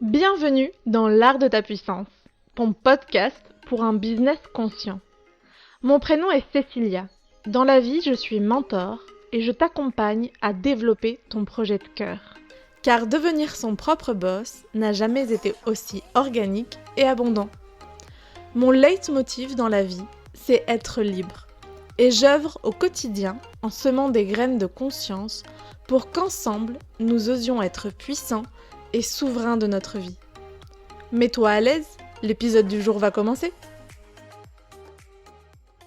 Bienvenue dans l'art de ta puissance, ton podcast pour un business conscient. Mon prénom est Cécilia. Dans la vie, je suis mentor et je t'accompagne à développer ton projet de cœur. Car devenir son propre boss n'a jamais été aussi organique et abondant. Mon leitmotiv dans la vie, c'est être libre. Et j'œuvre au quotidien en semant des graines de conscience pour qu'ensemble, nous osions être puissants et souverains de notre vie. Mets-toi à l'aise, l'épisode du jour va commencer.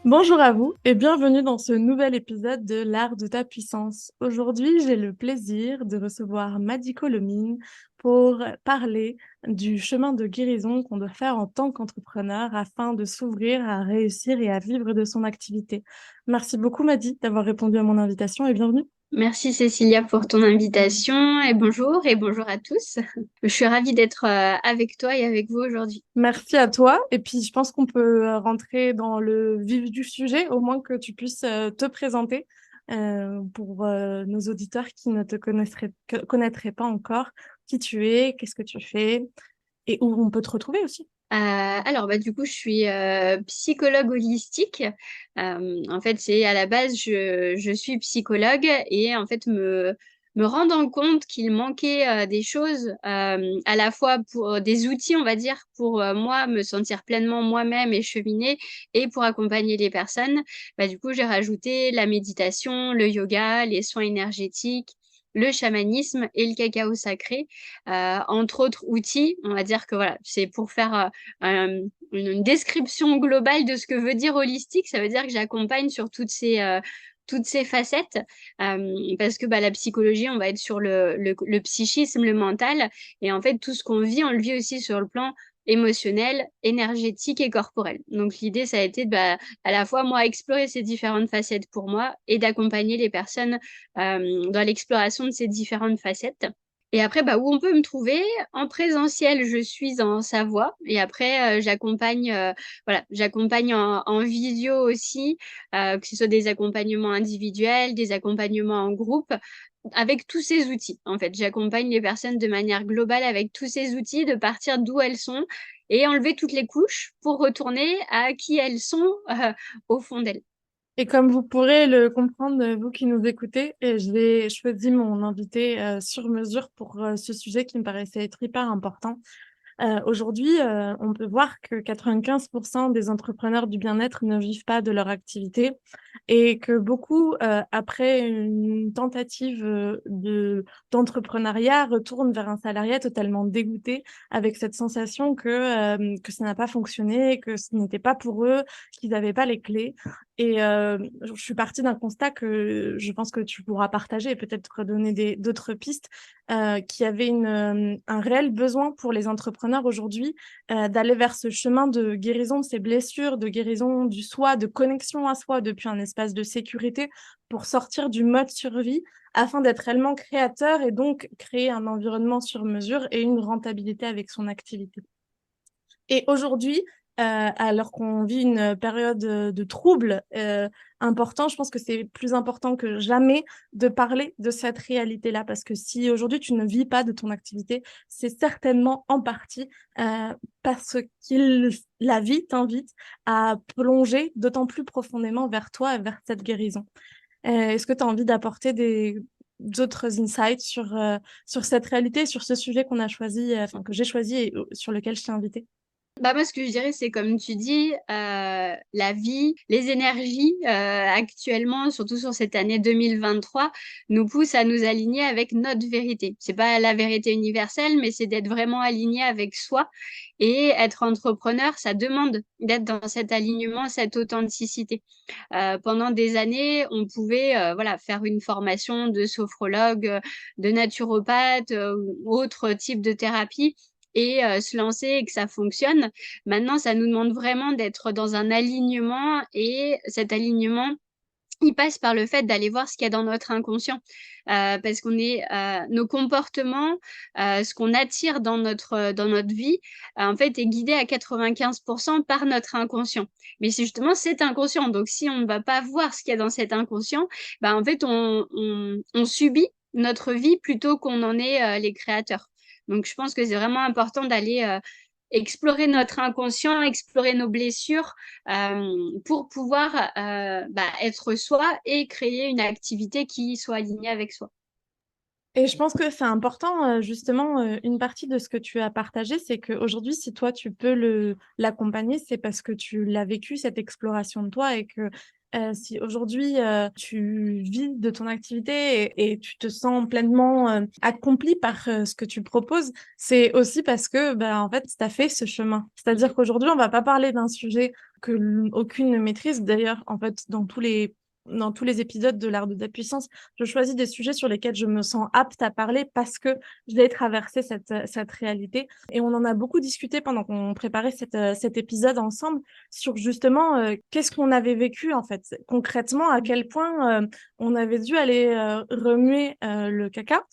Bonjour à vous et bienvenue dans ce nouvel épisode de l'art de ta puissance. Aujourd'hui, j'ai le plaisir de recevoir Madi Colomine pour parler du chemin de guérison qu'on doit faire en tant qu'entrepreneur afin de s'ouvrir à réussir et à vivre de son activité. Merci beaucoup Madi d'avoir répondu à mon invitation et bienvenue. Merci Cécilia pour ton invitation et bonjour à tous. Je suis ravie d'être avec toi et avec vous aujourd'hui. Merci à toi. Et puis, je pense qu'on peut rentrer dans le vif du sujet, au moins que tu puisses te présenter pour nos auditeurs qui ne te connaîtraient pas encore, qui tu es, qu'est-ce que tu fais et où on peut te retrouver aussi. Du coup, je suis psychologue holistique. En fait, c'est à la base, je suis psychologue et en fait, me rendant compte qu'il manquait des choses, à la fois pour des outils, on va dire, pour moi, me sentir pleinement moi-même et cheminer et pour accompagner les personnes. Du coup, j'ai rajouté la méditation, le yoga, les soins énergétiques, le chamanisme et le cacao sacré, entre autres outils. On va dire que voilà, c'est pour faire une description globale de ce que veut dire holistique. Ça veut dire que j'accompagne sur toutes ces facettes, parce que la psychologie, on va être sur le psychisme, le mental, et en fait, tout ce qu'on vit, on le vit aussi sur le plan émotionnel, énergétique et corporel. Donc l'idée, ça a été à la fois moi explorer ces différentes facettes pour moi et d'accompagner les personnes dans l'exploration de ces différentes facettes. Et après, où on peut me trouver? En présentiel, je suis en Savoie. Et après, j'accompagne en visio aussi, que ce soit des accompagnements individuels, des accompagnements en groupe, avec tous ces outils. En fait, j'accompagne les personnes de manière globale avec tous ces outils, de partir d'où elles sont et enlever toutes les couches pour retourner à qui elles sont au fond d'elles. Et comme vous pourrez le comprendre, vous qui nous écoutez, et j'ai choisi mon invité sur mesure pour ce sujet qui me paraissait être hyper important. Aujourd'hui, on peut voir que 95% des entrepreneurs du bien-être ne vivent pas de leur activité et que beaucoup, après une tentative d'entrepreneuriat, retournent vers un salariat totalement dégoûté avec cette sensation que ça n'a pas fonctionné, que ce n'était pas pour eux, qu'ils n'avaient pas les clés. Et je suis partie d'un constat que je pense que tu pourras partager et peut-être donner d'autres pistes, qui avait un réel besoin pour les entrepreneurs aujourd'hui d'aller vers ce chemin de guérison de ses blessures, de guérison du soi, de connexion à soi depuis un espace de sécurité pour sortir du mode survie afin d'être réellement créateur et donc créer un environnement sur mesure et une rentabilité avec son activité. Et aujourd'hui, alors qu'on vit une période de troubles importants, je pense que c'est plus important que jamais de parler de cette réalité-là. Parce que si aujourd'hui tu ne vis pas de ton activité, c'est certainement en partie parce que la vie t'invite à plonger d'autant plus profondément vers toi et vers cette guérison. Est-ce que tu as envie d'apporter d'autres insights sur cette réalité, sur ce sujet qu'on a choisi, que j'ai choisi et sur lequel je t'ai invité? Moi, ce que je dirais, c'est comme tu dis, la vie, les énergies actuellement, surtout sur cette année 2023, nous poussent à nous aligner avec notre vérité. C'est pas la vérité universelle, mais c'est d'être vraiment aligné avec soi. Et être entrepreneur, ça demande d'être dans cet alignement, cette authenticité. Pendant des années, on pouvait faire une formation de sophrologue, de naturopathe ou autre type de thérapie et se lancer et que ça fonctionne. Maintenant, ça nous demande vraiment d'être dans un alignement et cet alignement, il passe par le fait d'aller voir ce qu'il y a dans notre inconscient. Parce qu'on est nos comportements, ce qu'on attire dans notre vie, en fait, est guidé à 95% par notre inconscient. Mais c'est justement cet inconscient. Donc, si on ne va pas voir ce qu'il y a dans cet inconscient, en fait, on subit notre vie plutôt qu'on en est les créateurs. Donc je pense que c'est vraiment important d'aller explorer notre inconscient, explorer nos blessures pour pouvoir être soi et créer une activité qui soit alignée avec soi. Et je pense que c'est important, justement, une partie de ce que tu as partagé, c'est qu'aujourd'hui, si toi, tu peux l'accompagner, c'est parce que tu l'as vécu, cette exploration de toi et que, si aujourd'hui, tu vis de ton activité et tu te sens pleinement, accompli par, ce que tu proposes, c'est aussi parce que, bah, en fait, tu as fait ce chemin. C'est-à-dire qu'aujourd'hui, on va pas parler d'un sujet que aucune ne maîtrise. D'ailleurs, en fait, dans tous les épisodes de l'Art de ta puissance, je choisis des sujets sur lesquels je me sens apte à parler parce que j'ai traversé cette réalité. Et on en a beaucoup discuté pendant qu'on préparait cet épisode ensemble sur justement qu'est-ce qu'on avait vécu en fait. Concrètement, à quel point on avait dû aller remuer le caca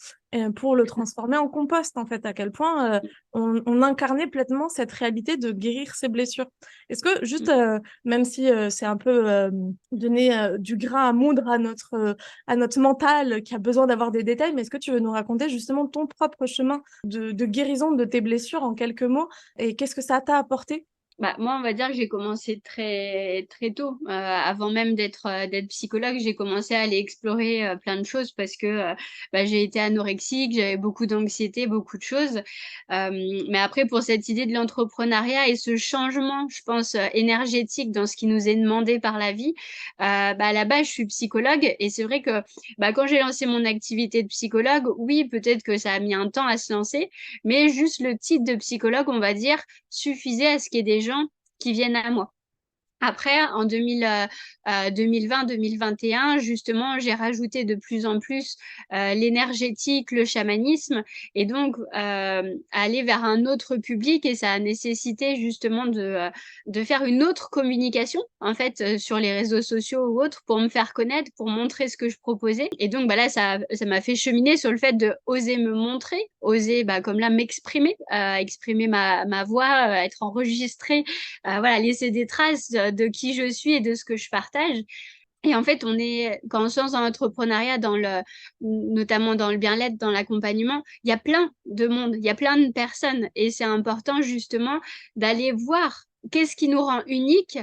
pour le transformer en compost en fait, à quel point on incarnait pleinement cette réalité de guérir ses blessures. Est-ce que juste, même si c'est un peu donner du grain à moudre à notre mental qui a besoin d'avoir des détails, mais est-ce que tu veux nous raconter justement ton propre chemin de guérison de tes blessures en quelques mots et qu'est-ce que ça t'a apporté? Bah, moi, on va dire que j'ai commencé très très tôt. Avant même d'être psychologue, j'ai commencé à aller explorer, plein de choses parce que, j'ai été anorexique, j'avais beaucoup d'anxiété, beaucoup de choses. Mais après pour cette idée de l'entrepreneuriat et ce changement, je pense, énergétique dans ce qui nous est demandé par la vie, à la base, je suis psychologue et c'est vrai que, quand j'ai lancé mon activité de psychologue, oui, peut-être que ça a mis un temps à se lancer, mais juste le titre de psychologue, on va dire, suffisait à ce qu'il y ait des gens qui viennent à moi. Après, en 2020-2021, justement, j'ai rajouté de plus en plus l'énergétique, le chamanisme, et donc aller vers un autre public. Et ça a nécessité justement de faire une autre communication, en fait, sur les réseaux sociaux ou autres, pour me faire connaître, pour montrer ce que je proposais. Et donc, là, ça m'a fait cheminer sur le fait de oser me montrer, oser, comme là, m'exprimer, exprimer ma voix, être enregistrée, voilà, laisser des traces de qui je suis et de ce que je partage. Et en fait, quand on se lance dans l'entrepreneuriat, notamment dans le bien-être, dans l'accompagnement, il y a plein de monde, il y a plein de personnes. Et c'est important justement d'aller voir qu'est-ce qui nous rend unique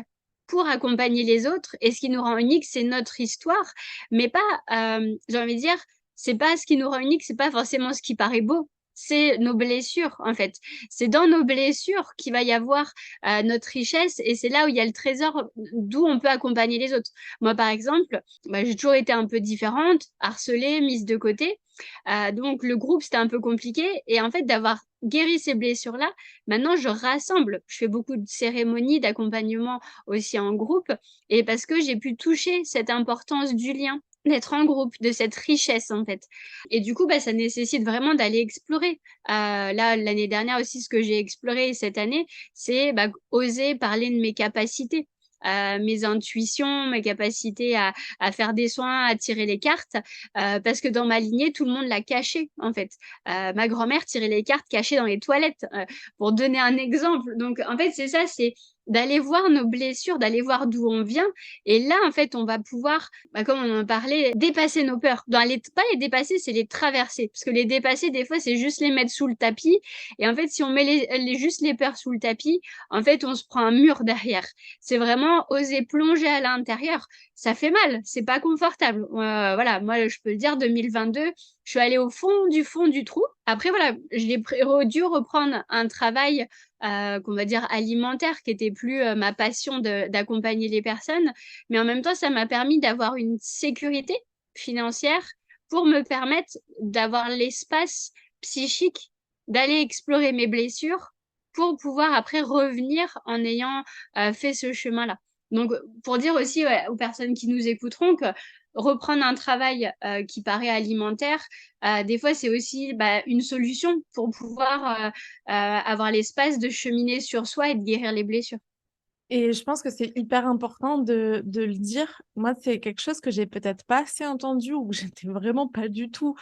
pour accompagner les autres. Et ce qui nous rend unique, c'est notre histoire, mais pas, j'ai envie de dire, c'est pas ce qui nous rend unique, c'est pas forcément ce qui paraît beau. C'est nos blessures, en fait. C'est dans nos blessures qu'il va y avoir notre richesse et c'est là où il y a le trésor d'où on peut accompagner les autres. Moi, par exemple, j'ai toujours été un peu différente, harcelée, mise de côté. Donc, le groupe, c'était un peu compliqué. Et en fait, d'avoir guéri ces blessures-là, maintenant, je rassemble. Je fais beaucoup de cérémonies, d'accompagnement aussi en groupe. Et parce que j'ai pu toucher cette importance du lien, d'être en groupe, de cette richesse, en fait. Et du coup, ça nécessite vraiment d'aller explorer. Là, l'année dernière aussi, ce que j'ai exploré cette année, c'est oser parler de mes capacités, mes intuitions, mes capacités à faire des soins, à tirer les cartes, parce que dans ma lignée, tout le monde l'a caché, en fait. Ma grand-mère tirait les cartes cachées dans les toilettes, pour donner un exemple. Donc, en fait, c'est ça, c'est d'aller voir nos blessures, d'aller voir d'où on vient. Et là, en fait, on va pouvoir, comme on en parlait, dépasser nos peurs. Pas les dépasser, c'est les traverser. Parce que les dépasser, des fois, c'est juste les mettre sous le tapis. Et en fait, si on met juste les peurs sous le tapis, en fait, on se prend un mur derrière. C'est vraiment oser plonger à l'intérieur. Ça fait mal, c'est pas confortable. Voilà, moi, je peux le dire, 2022, je suis allée au fond du trou. Après, voilà, j'ai dû reprendre un travail qu'on va dire alimentaire, qui était plus ma passion d'accompagner les personnes. Mais en même temps, ça m'a permis d'avoir une sécurité financière pour me permettre d'avoir l'espace psychique d'aller explorer mes blessures pour pouvoir après revenir en ayant fait ce chemin-là. Donc, pour dire aussi aux personnes qui nous écouteront que reprendre un travail qui paraît alimentaire, des fois, c'est aussi une solution pour pouvoir avoir l'espace de cheminer sur soi et de guérir les blessures. Et je pense que c'est hyper important de le dire. Moi, c'est quelque chose que j'ai peut-être pas assez entendu ou que j'étais vraiment pas du tout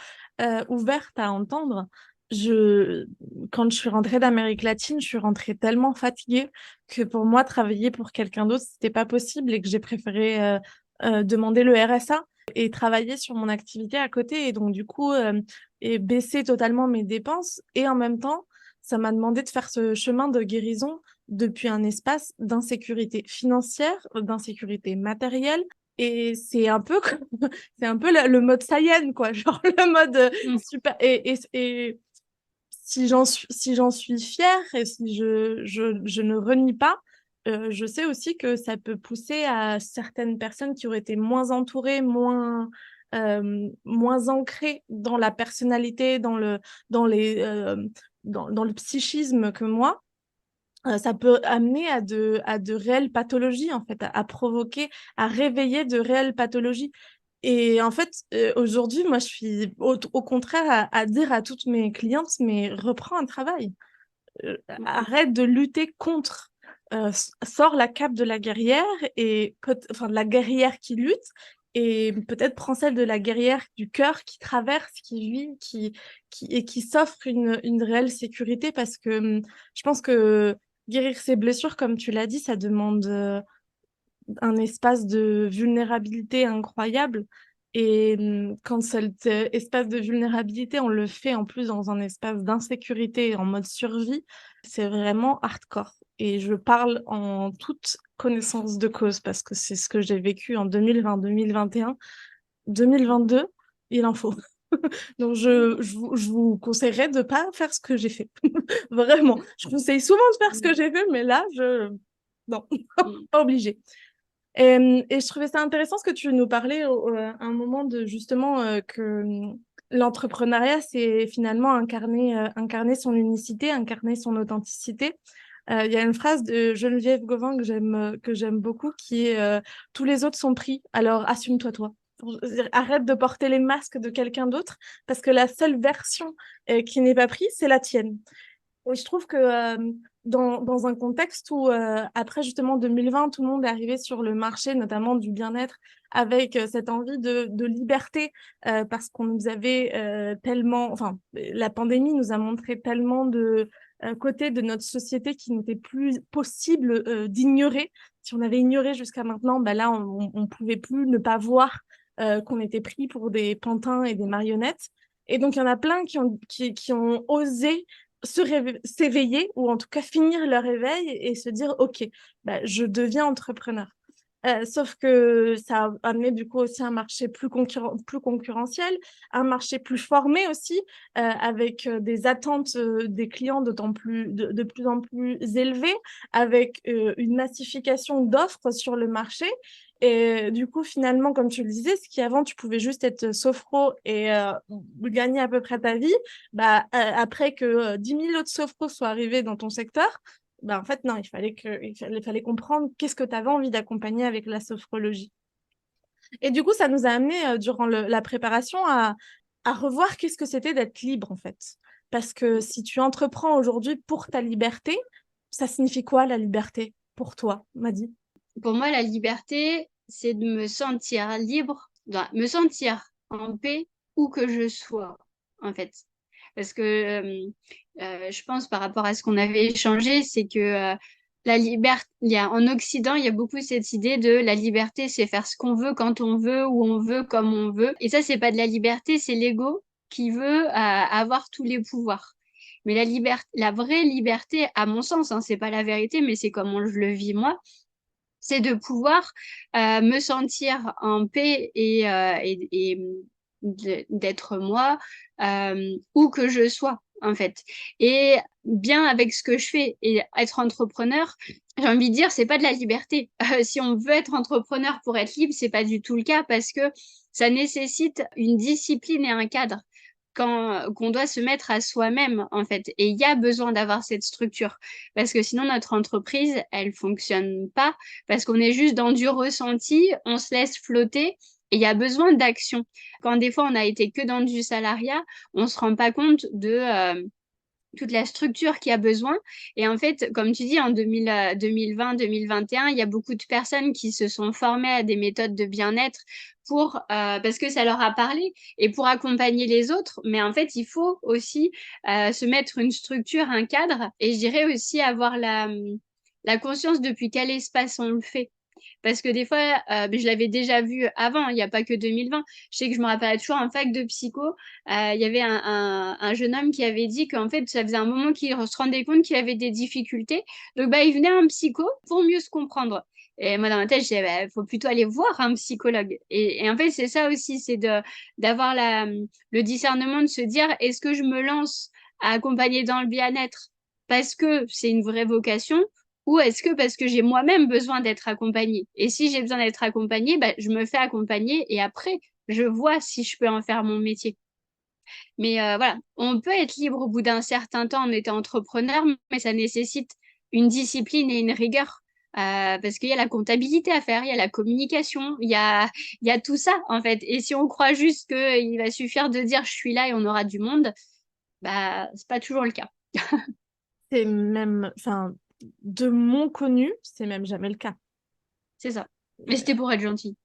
ouverte à entendre. Quand je suis rentrée d'Amérique latine, je suis rentrée tellement fatiguée que pour moi, travailler pour quelqu'un d'autre, c'était pas possible et que j'ai préféré demander le RSA et travailler sur mon activité à côté. Et donc, du coup, et baisser totalement mes dépenses. Et en même temps, ça m'a demandé de faire ce chemin de guérison depuis un espace d'insécurité financière, d'insécurité matérielle. Et c'est un peu, c'est un peu le mode Saiyan, quoi. Genre le mode Mmh. super. Et si j'en suis fière et si je ne renie pas, je sais aussi que ça peut pousser à certaines personnes qui auraient été moins entourées, moins ancrées dans la personnalité, dans les, dans le psychisme que moi. Ça peut amener à de réelles pathologies, en fait, à provoquer, à réveiller de réelles pathologies. Et en fait, aujourd'hui, moi, je suis au contraire à dire à toutes mes clientes, mais reprends un travail. Mmh. Arrête de lutter contre. Sors la cape de la guerrière enfin de la guerrière qui lutte et peut-être prends celle de la guerrière du cœur qui traverse, qui vit, et qui s'offre une réelle sécurité parce que je pense que guérir ses blessures, comme tu l'as dit, ça demande un espace de vulnérabilité incroyable. Et quand cet espace de vulnérabilité, on le fait en plus dans un espace d'insécurité, en mode survie, c'est vraiment hardcore. Et je parle en toute connaissance de cause parce que c'est ce que j'ai vécu en 2020, 2021, 2022, il en faut. Donc, je vous conseillerais de ne pas faire ce que j'ai fait. Vraiment. Je vous conseille souvent de faire ce que Mmh. j'ai fait, mais là, non, Mmh. pas obligé. Et je trouvais ça intéressant ce que tu nous parlais à un moment de justement que l'entrepreneuriat, c'est finalement incarner son unicité, incarner son authenticité. Il y a une phrase de Geneviève Gauvin que j'aime beaucoup qui est tous les autres sont pris, alors assume-toi toi. Arrête de porter les masques de quelqu'un d'autre parce que la seule version qui n'est pas prise, c'est la tienne. Oui, je trouve que dans un contexte où, après justement 2020, tout le monde est arrivé sur le marché, notamment du bien-être, avec cette envie de liberté, parce qu'on nous avait tellement, enfin, la pandémie nous a montré tellement de côtés de notre société qui n'était plus possible d'ignorer. Si on avait ignoré jusqu'à maintenant, bah là, on pouvait plus ne pas voir qu'on était pris pour des pantins et des marionnettes. Et donc, il y en a plein qui ont osé s'éveiller ou en tout cas finir leur éveil et se dire, OK, bah, je deviens entrepreneur. Sauf que ça a amené du coup aussi un marché plus concurrentiel, un marché plus formé aussi, avec des attentes des clients de plus en plus élevées, avec une massification d'offres sur le marché. Et du coup, finalement, comme tu le disais, ce qui avant, tu pouvais juste être sophro et gagner à peu près ta vie, bah, après que 10 000 autres sophros soient arrivés dans ton secteur, bah, en fait, non, il fallait comprendre qu'est-ce que tu avais envie d'accompagner avec la sophrologie. Et du coup, ça nous a amené, durant la préparation, à revoir qu'est-ce que c'était d'être libre, en fait. Parce que si tu entreprends aujourd'hui pour ta liberté, ça signifie quoi la liberté pour toi, Madi? Pour moi, la liberté, c'est de me sentir libre, me sentir en paix où que je sois, en fait. Parce que je pense par rapport à ce qu'on avait échangé, c'est que la liberté, en Occident, il y a beaucoup cette idée de la liberté, c'est faire ce qu'on veut quand on veut, où on veut, comme on veut. Et ça, c'est pas de la liberté, c'est l'ego qui veut avoir tous les pouvoirs. Mais la vraie liberté, à mon sens, hein, c'est pas la vérité, mais c'est comment je le vis moi, c'est de pouvoir me sentir en paix et d'être moi où que je sois en fait et bien avec ce que je fais et être entrepreneur, j'ai envie de dire c'est pas de la liberté. Si on veut être entrepreneur pour être libre, c'est pas du tout le cas parce que ça nécessite une discipline et un cadre qu'on doit se mettre à soi-même en fait, et il y a besoin d'avoir cette structure parce que sinon notre entreprise elle fonctionne pas parce qu'on est juste dans du ressenti, on se laisse flotter et il y a besoin d'action. Quand des fois on a été que dans du salariat, on se rend pas compte de toute la structure qui a besoin. Et en fait, comme tu dis, en 2020, 2021, il y a beaucoup de personnes qui se sont formées à des méthodes de bien-être parce que ça leur a parlé et pour accompagner les autres. Mais en fait, il faut aussi se mettre une structure, un cadre et je dirais aussi avoir la conscience depuis quel espace on le fait. Parce que des fois, je l'avais déjà vu avant, il n'y a pas que 2020. Je sais que je me rappelle toujours en fac de psycho, il y avait un jeune homme qui avait dit qu'en fait, ça faisait un moment qu'il se rendait compte qu'il avait des difficultés. Donc, il venait à un psycho pour mieux se comprendre. Et moi, dans ma tête, je disais, faut plutôt aller voir un psychologue. Et en fait, c'est ça aussi, c'est d'avoir le discernement de se dire, est-ce que je me lance à accompagner dans le bien-être parce que c'est une vraie vocation ou est-ce que parce que j'ai moi-même besoin d'être accompagnée? Et si j'ai besoin d'être accompagnée, je me fais accompagner et après, je vois si je peux en faire mon métier. Mais voilà, on peut être libre au bout d'un certain temps en étant entrepreneur, mais ça nécessite une discipline et une rigueur. Parce qu'il y a la comptabilité à faire, il y a la communication, il y a tout ça en fait. Et si on croit juste qu'il va suffire de dire je suis là et on aura du monde, c'est pas toujours le cas. C'est même, enfin, de mon connu, c'est même jamais le cas. C'est ça. Mais c'était pour être gentil.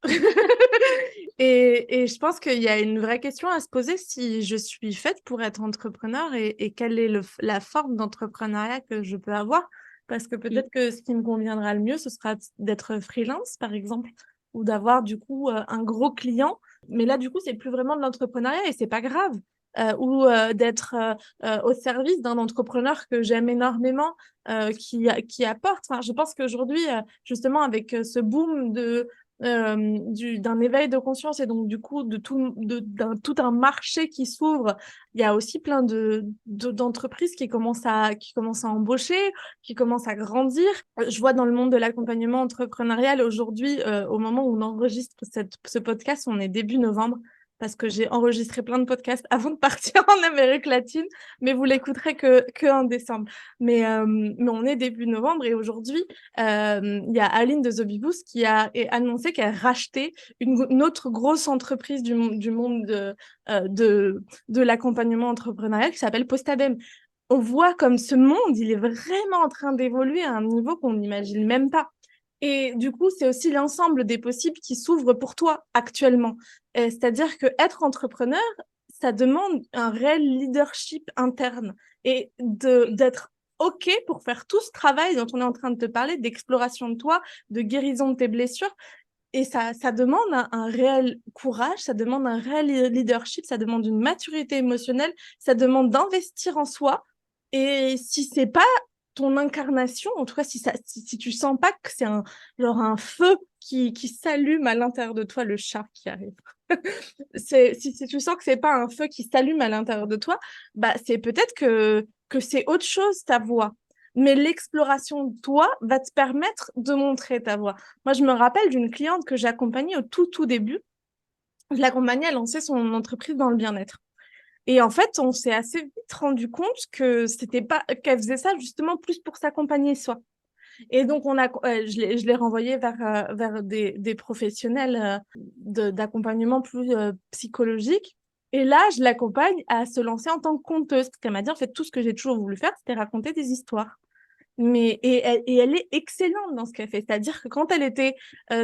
Et je pense qu'il y a une vraie question à se poser si je suis faite pour être entrepreneur et quelle est la forme d'entrepreneuriat que je peux avoir. Parce que peut-être que ce qui me conviendra le mieux, ce sera d'être freelance, par exemple, ou d'avoir du coup un gros client. Mais là, du coup, c'est plus vraiment de l'entrepreneuriat et c'est pas grave. Ou d'être au service d'un entrepreneur que j'aime énormément, qui apporte. Enfin, je pense qu'aujourd'hui, justement, avec ce boom d'un éveil de conscience et donc du coup d'un tout un marché qui s'ouvre, il y a aussi plein d'entreprises qui commencent à embaucher, qui commencent à grandir. Je vois dans le monde de l'accompagnement entrepreneurial aujourd'hui, au moment où on enregistre ce podcast, on est début novembre, parce que j'ai enregistré plein de podcasts avant de partir en Amérique latine, mais vous l'écouterez que en décembre. Mais on est début novembre et aujourd'hui, il y a Aline de The Bee Boost qui a annoncé qu'elle rachetait une autre grosse entreprise du monde de l'accompagnement entrepreneurial qui s'appelle Postabem. On voit comme ce monde, il est vraiment en train d'évoluer à un niveau qu'on n'imagine même pas. Et du coup, c'est aussi l'ensemble des possibles qui s'ouvrent pour toi actuellement. C'est-à-dire que être entrepreneur, ça demande un réel leadership interne et d'être OK pour faire tout ce travail dont on est en train de te parler, d'exploration de toi, de guérison de tes blessures. Et ça demande un réel courage, ça demande un réel leadership, ça demande une maturité émotionnelle, ça demande d'investir en soi. Et si c'est pas ton incarnation, en tout cas, si tu sens pas que c'est un feu qui s'allume à l'intérieur de toi, le chat qui arrive. Si tu sens que c'est pas un feu qui s'allume à l'intérieur de toi, c'est peut-être que c'est autre chose ta voix. Mais l'exploration de toi va te permettre de montrer ta voix. Moi, je me rappelle d'une cliente que j'ai accompagnée au tout début. Je l'accompagnais à lancer son entreprise dans le bien-être. Et en fait, on s'est assez vite rendu compte que c'était pas qu'elle faisait ça justement plus pour s'accompagner soi. Et donc je l'ai renvoyée vers des professionnels d'accompagnement plus psychologique. Et là, je l'accompagne à se lancer en tant que conteuse. Parce qu'elle m'a dit, en fait, tout ce que j'ai toujours voulu faire, c'était raconter des histoires. Et elle est excellente dans ce qu'elle fait. C'est-à-dire que quand elle était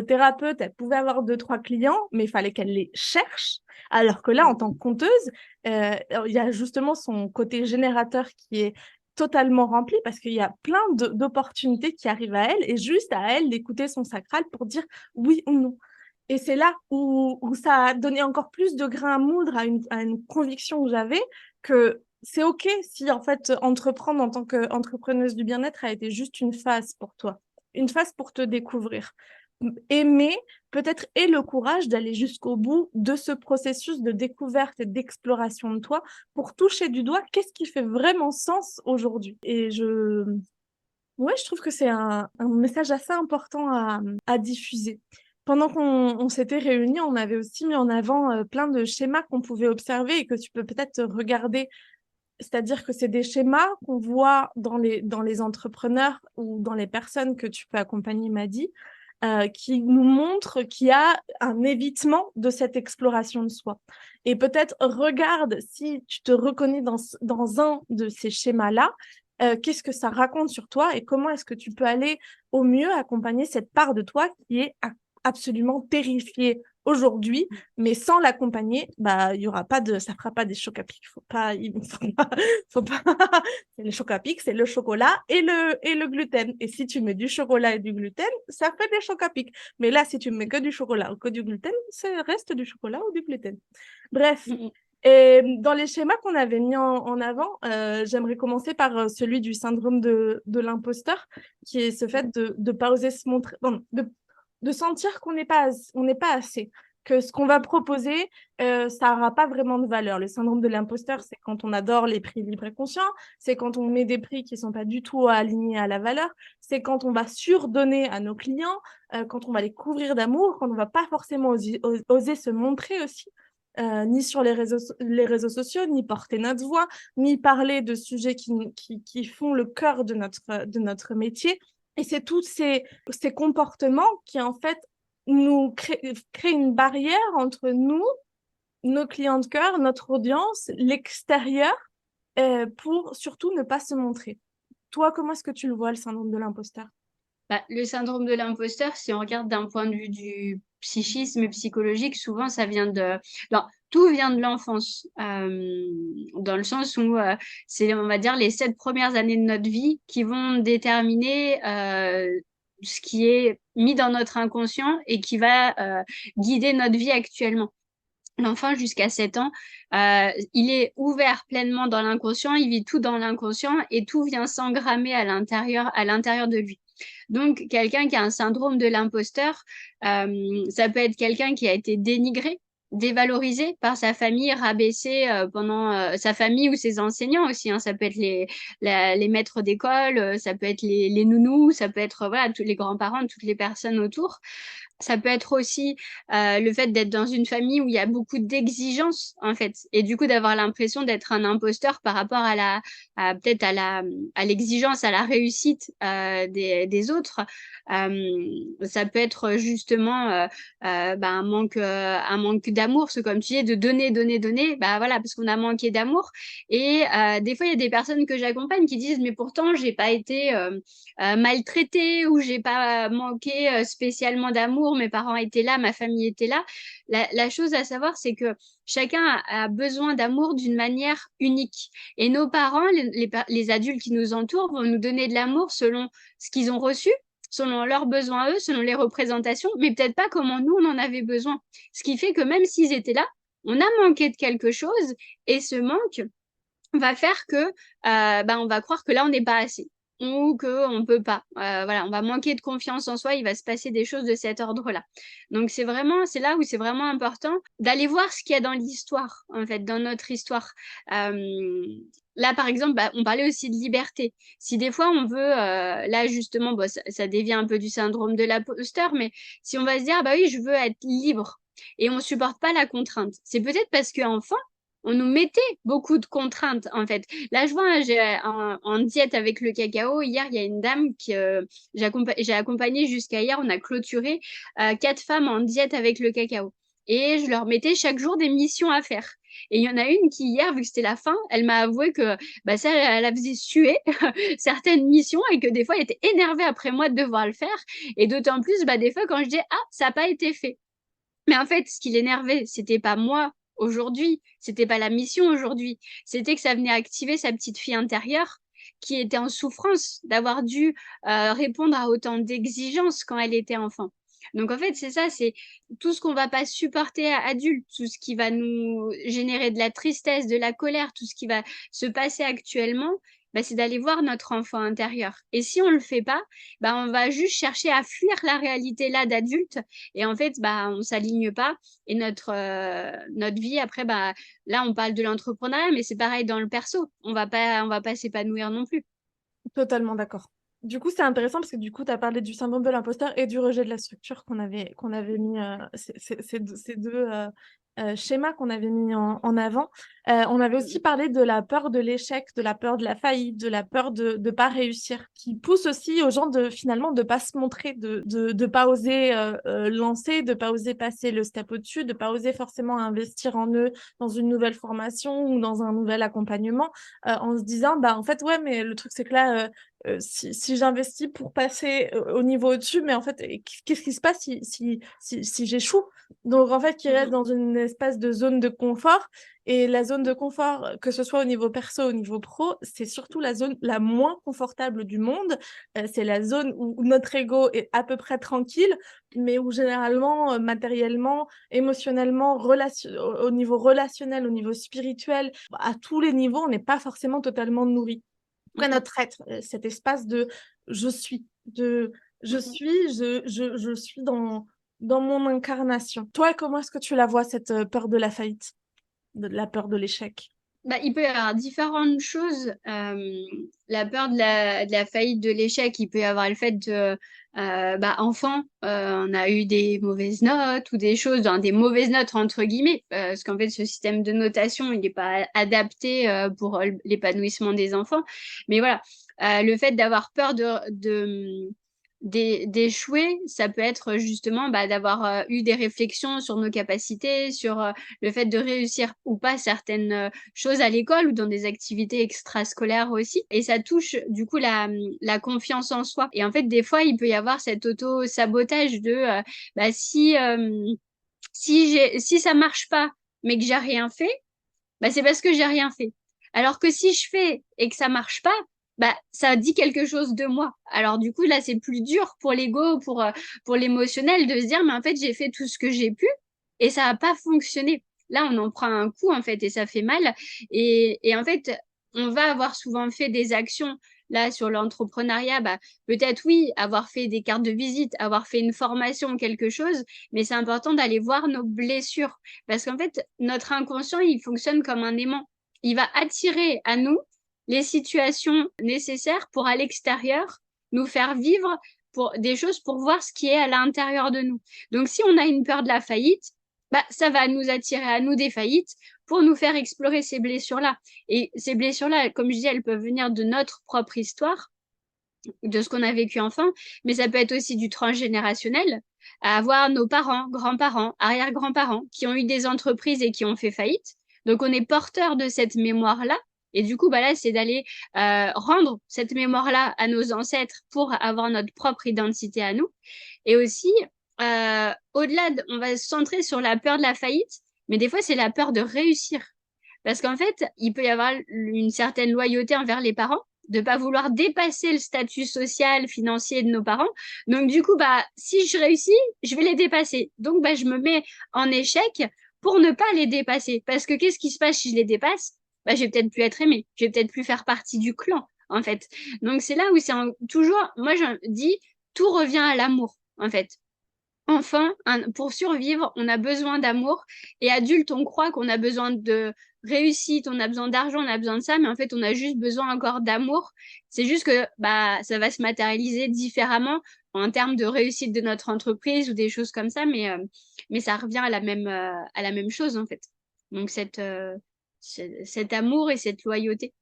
thérapeute, elle pouvait avoir 2, 3 clients, mais il fallait qu'elle les cherche. Alors que là, en tant que conteuse, il y a justement son côté générateur qui est totalement rempli parce qu'il y a plein d'opportunités qui arrivent à elle et juste à elle d'écouter son sacral pour dire oui ou non. Et c'est là où ça a donné encore plus de grain à moudre à une conviction que j'avais que c'est OK si en fait entreprendre en tant qu'entrepreneuse du bien-être a été juste une phase pour toi, une phase pour te découvrir. Aimer, peut-être, et le courage d'aller jusqu'au bout de ce processus de découverte et d'exploration de toi pour toucher du doigt qu'est-ce qui fait vraiment sens aujourd'hui. Ouais, je trouve que c'est un message assez important à diffuser. Pendant qu'on s'était réunis, on avait aussi mis en avant plein de schémas qu'on pouvait observer et que tu peux peut-être regarder. C'est-à-dire que c'est des schémas qu'on voit dans les entrepreneurs ou dans les personnes que tu peux accompagner, Madi, qui nous montrent qu'il y a un évitement de cette exploration de soi. Et peut-être regarde si tu te reconnais dans un de ces schémas-là, qu'est-ce que ça raconte sur toi et comment est-ce que tu peux aller au mieux accompagner cette part de toi qui est absolument terrifiée aujourd'hui, mais sans l'accompagner, bah, il y aura pas de, ça fera pas des chocs à pic. Faut pas, c'est le choc à pic, c'est le chocolat et le gluten. Et si tu mets du chocolat et du gluten, ça fait des chocs à pic. Mais là, si tu mets que du chocolat ou que du gluten, ça reste du chocolat ou du gluten. Bref. Mm, mm. Et dans les schémas qu'on avait mis en avant, j'aimerais commencer par celui du syndrome de l'imposteur, qui est ce fait de ne pas oser se montrer, bon, de sentir qu'on n'est pas, on n'est pas assez, que ce qu'on va proposer, ça n'aura pas vraiment de valeur. Le syndrome de l'imposteur, c'est quand on adore les prix libres et conscients, c'est quand on met des prix qui ne sont pas du tout alignés à la valeur, c'est quand on va surdonner à nos clients, quand on va les couvrir d'amour, quand on ne va pas forcément oser se montrer aussi. Ni sur les réseaux sociaux, ni porter notre voix, ni parler de sujets qui font le cœur de notre métier. Et c'est tous ces comportements qui, en fait, nous créent une barrière entre nous, nos clients de cœur, notre audience, l'extérieur, pour surtout ne pas se montrer. Toi, comment est-ce que tu le vois, le syndrome de l'imposteur? Bah, le syndrome de l'imposteur, si on regarde d'un point de vue du psychisme psychologique, souvent ça vient de... Non, tout vient de l'enfance, dans le sens où c'est, on va dire, les 7 premières années de notre vie qui vont déterminer ce qui est mis dans notre inconscient et qui va guider notre vie actuellement. L'enfant, jusqu'à 7 ans, il est ouvert pleinement dans l'inconscient, il vit tout dans l'inconscient et tout vient s'engrammer à l'intérieur de lui. Donc, quelqu'un qui a un syndrome de l'imposteur, ça peut être quelqu'un qui a été dénigré, dévalorisé par sa famille, rabaissé pendant sa famille ou ses enseignants aussi, hein. Ça peut être les maîtres d'école, ça peut être les nounous, ça peut être voilà, tous les grands-parents, toutes les personnes autour. Ça peut être aussi le fait d'être dans une famille où il y a beaucoup d'exigences, en fait, et du coup d'avoir l'impression d'être un imposteur par rapport peut-être à l'exigence, à la réussite des autres. Ça peut être justement bah, un manque d'amour, parce que comme tu dis, de donner, donner, donner, bah voilà, parce qu'on a manqué d'amour. Et des fois, il y a des personnes que j'accompagne qui disent, mais pourtant, j'ai pas été maltraitée ou j'ai pas manqué spécialement d'amour, mes parents étaient là, ma famille était là. La chose à savoir, c'est que chacun a besoin d'amour d'une manière unique. Et nos parents, les adultes qui nous entourent, vont nous donner de l'amour selon ce qu'ils ont reçu, selon leurs besoins eux, selon les représentations, mais peut-être pas comment nous, on en avait besoin. Ce qui fait que même s'ils étaient là, on a manqué de quelque chose et ce manque va faire que on va croire que là, on n'est pas assez ou qu'on ne peut pas. Voilà, on va manquer de confiance en soi, il va se passer des choses de cet ordre-là. Donc, c'est là où c'est vraiment important d'aller voir ce qu'il y a dans l'histoire, en fait, dans notre histoire. Là, par exemple, on parlait aussi de liberté. Si des fois, on veut, là, justement, ça dévie un peu du syndrome de l'imposteur, mais si on va se dire, bah oui, je veux être libre et on ne supporte pas la contrainte, c'est peut-être parce qu'enfant, on nous mettait beaucoup de contraintes, en fait. Là, je vois, j'ai en diète avec le cacao. Hier, il y a une dame j'ai accompagné jusqu'à hier. On a clôturé 4 femmes en diète avec le cacao. Et je leur mettais chaque jour des missions à faire. Et il y en a une qui, hier, vu que c'était la fin, elle m'a avoué que ça, elle la faisait suer certaines missions et que des fois, elle était énervée après moi de devoir le faire. Et d'autant plus, des fois, quand je dis, ah, ça n'a pas été fait. Mais en fait, ce qui l'énervait, c'était pas moi aujourd'hui, c'était pas la mission aujourd'hui, c'était que ça venait activer sa petite fille intérieure qui était en souffrance d'avoir dû répondre à autant d'exigences quand elle était enfant. Donc en fait, c'est ça, c'est tout ce qu'on va pas supporter à adulte, tout ce qui va nous générer de la tristesse, de la colère, tout ce qui va se passer actuellement, c'est d'aller voir notre enfant intérieur. Et si on le fait pas, on va juste chercher à fuir la réalité là d'adulte et en fait, on s'aligne pas et notre vie après, là, on parle de l'entrepreneuriat, mais c'est pareil dans le perso. On va pas s'épanouir non plus. Totalement d'accord. Du coup, c'est intéressant parce que du coup, tu as parlé du syndrome de l'imposteur et du rejet de la structure qu'on avait mis, ces deux schémas qu'on avait mis en avant. On avait aussi parlé de la peur de l'échec, de la peur de la faillite, de la peur de ne pas réussir, qui pousse aussi aux gens finalement de ne pas se montrer, de pas oser lancer, de pas oser passer le step au-dessus, de pas oser forcément investir en eux dans une nouvelle formation ou dans un nouvel accompagnement, en se disant, en fait, ouais, mais le truc, c'est que là, si j'investis pour passer au niveau au-dessus, mais en fait, qu'est-ce qui se passe si j'échoue? Donc, en fait, qui reste dans une espèce de zone de confort. Et la zone de confort, que ce soit au niveau perso, au niveau pro, c'est surtout la zone la moins confortable du monde. C'est la zone où notre ego est à peu près tranquille, mais où généralement, matériellement, émotionnellement, au niveau relationnel, au niveau spirituel, à tous les niveaux, on n'est pas forcément totalement nourri. À notre être, cet espace de je suis, je suis dans mon incarnation. Toi, comment est-ce que tu la vois, cette peur de la faillite, de la peur de l'échec? Bah, il peut y avoir différentes choses. La peur de la faillite, de l'échec, il peut y avoir le fait de, enfant, on a eu des mauvaises notes ou des choses, des mauvaises notes entre guillemets, parce qu'en fait, ce système de notation, il n'est pas adapté pour l'épanouissement des enfants. Mais voilà, le fait d'avoir peur d'échouer, ça peut être justement d'avoir eu des réflexions sur nos capacités, sur le fait de réussir ou pas certaines choses à l'école ou dans des activités extrascolaires aussi. Et ça touche du coup la confiance en soi. Et en fait, des fois, il peut y avoir cet auto-sabotage de si ça marche pas, mais que j'ai rien fait, c'est parce que j'ai rien fait. Alors que si je fais et que ça marche pas, ça dit quelque chose de moi. Alors du coup, là, c'est plus dur pour l'ego, pour l'émotionnel de se dire, mais en fait, j'ai fait tout ce que j'ai pu et ça n'a pas fonctionné. Là, on en prend un coup, en fait, et ça fait mal. Et en fait, on va avoir souvent fait des actions là sur l'entrepreneuriat, peut-être oui, avoir fait des cartes de visite, avoir fait une formation, quelque chose, mais c'est important d'aller voir nos blessures. Parce qu'en fait, notre inconscient, il fonctionne comme un aimant. Il va attirer à nous les situations nécessaires pour à l'extérieur nous faire vivre pour des choses pour voir ce qui est à l'intérieur de nous. Donc si on a une peur de la faillite, ça va nous attirer à nous des faillites pour nous faire explorer ces blessures-là. Et ces blessures-là, comme je dis, elles peuvent venir de notre propre histoire, de ce qu'on a vécu enfant, mais ça peut être aussi du transgénérationnel, à avoir nos parents, grands-parents, arrière-grands-parents qui ont eu des entreprises et qui ont fait faillite. Donc on est porteur de cette mémoire-là. Et du coup, là, c'est d'aller rendre cette mémoire-là à nos ancêtres pour avoir notre propre identité à nous. Et aussi, au-delà, on va se centrer sur la peur de la faillite, mais des fois, c'est la peur de réussir. Parce qu'en fait, il peut y avoir une certaine loyauté envers les parents, de pas vouloir dépasser le statut social, financier de nos parents. Donc du coup, si je réussis, je vais les dépasser. Donc je me mets en échec pour ne pas les dépasser. Parce que qu'est-ce qui se passe si je les dépasse? Je vais peut-être plus être aimée, je vais peut-être plus faire partie du clan, en fait. Donc c'est là où c'est toujours, moi je dis, tout revient à l'amour, en fait. Enfin, pour survivre, on a besoin d'amour. Et adulte, on croit qu'on a besoin de réussite, on a besoin d'argent, on a besoin de ça, mais en fait, on a juste besoin encore d'amour. C'est juste que ça va se matérialiser différemment en termes de réussite de notre entreprise ou des choses comme ça, mais ça revient à la même chose, en fait. Donc, cet amour et cette loyauté.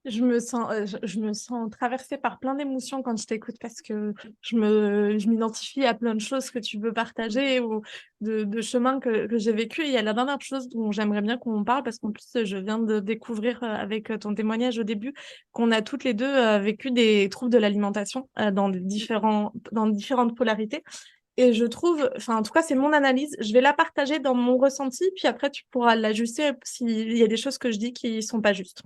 Je me sens traversée par plein d'émotions quand je t'écoute parce que je m'identifie à plein de choses que tu veux partager ou de chemins que j'ai vécu. Il y a la dernière chose dont j'aimerais bien qu'on parle parce qu'en plus, je viens de découvrir avec ton témoignage au début qu'on a toutes les deux vécu des troubles de l'alimentation dans différentes polarités. Et je trouve, enfin, en tout cas, c'est mon analyse. Je vais la partager dans mon ressenti, puis après, tu pourras l'ajuster s'il y a des choses que je dis qui sont pas justes.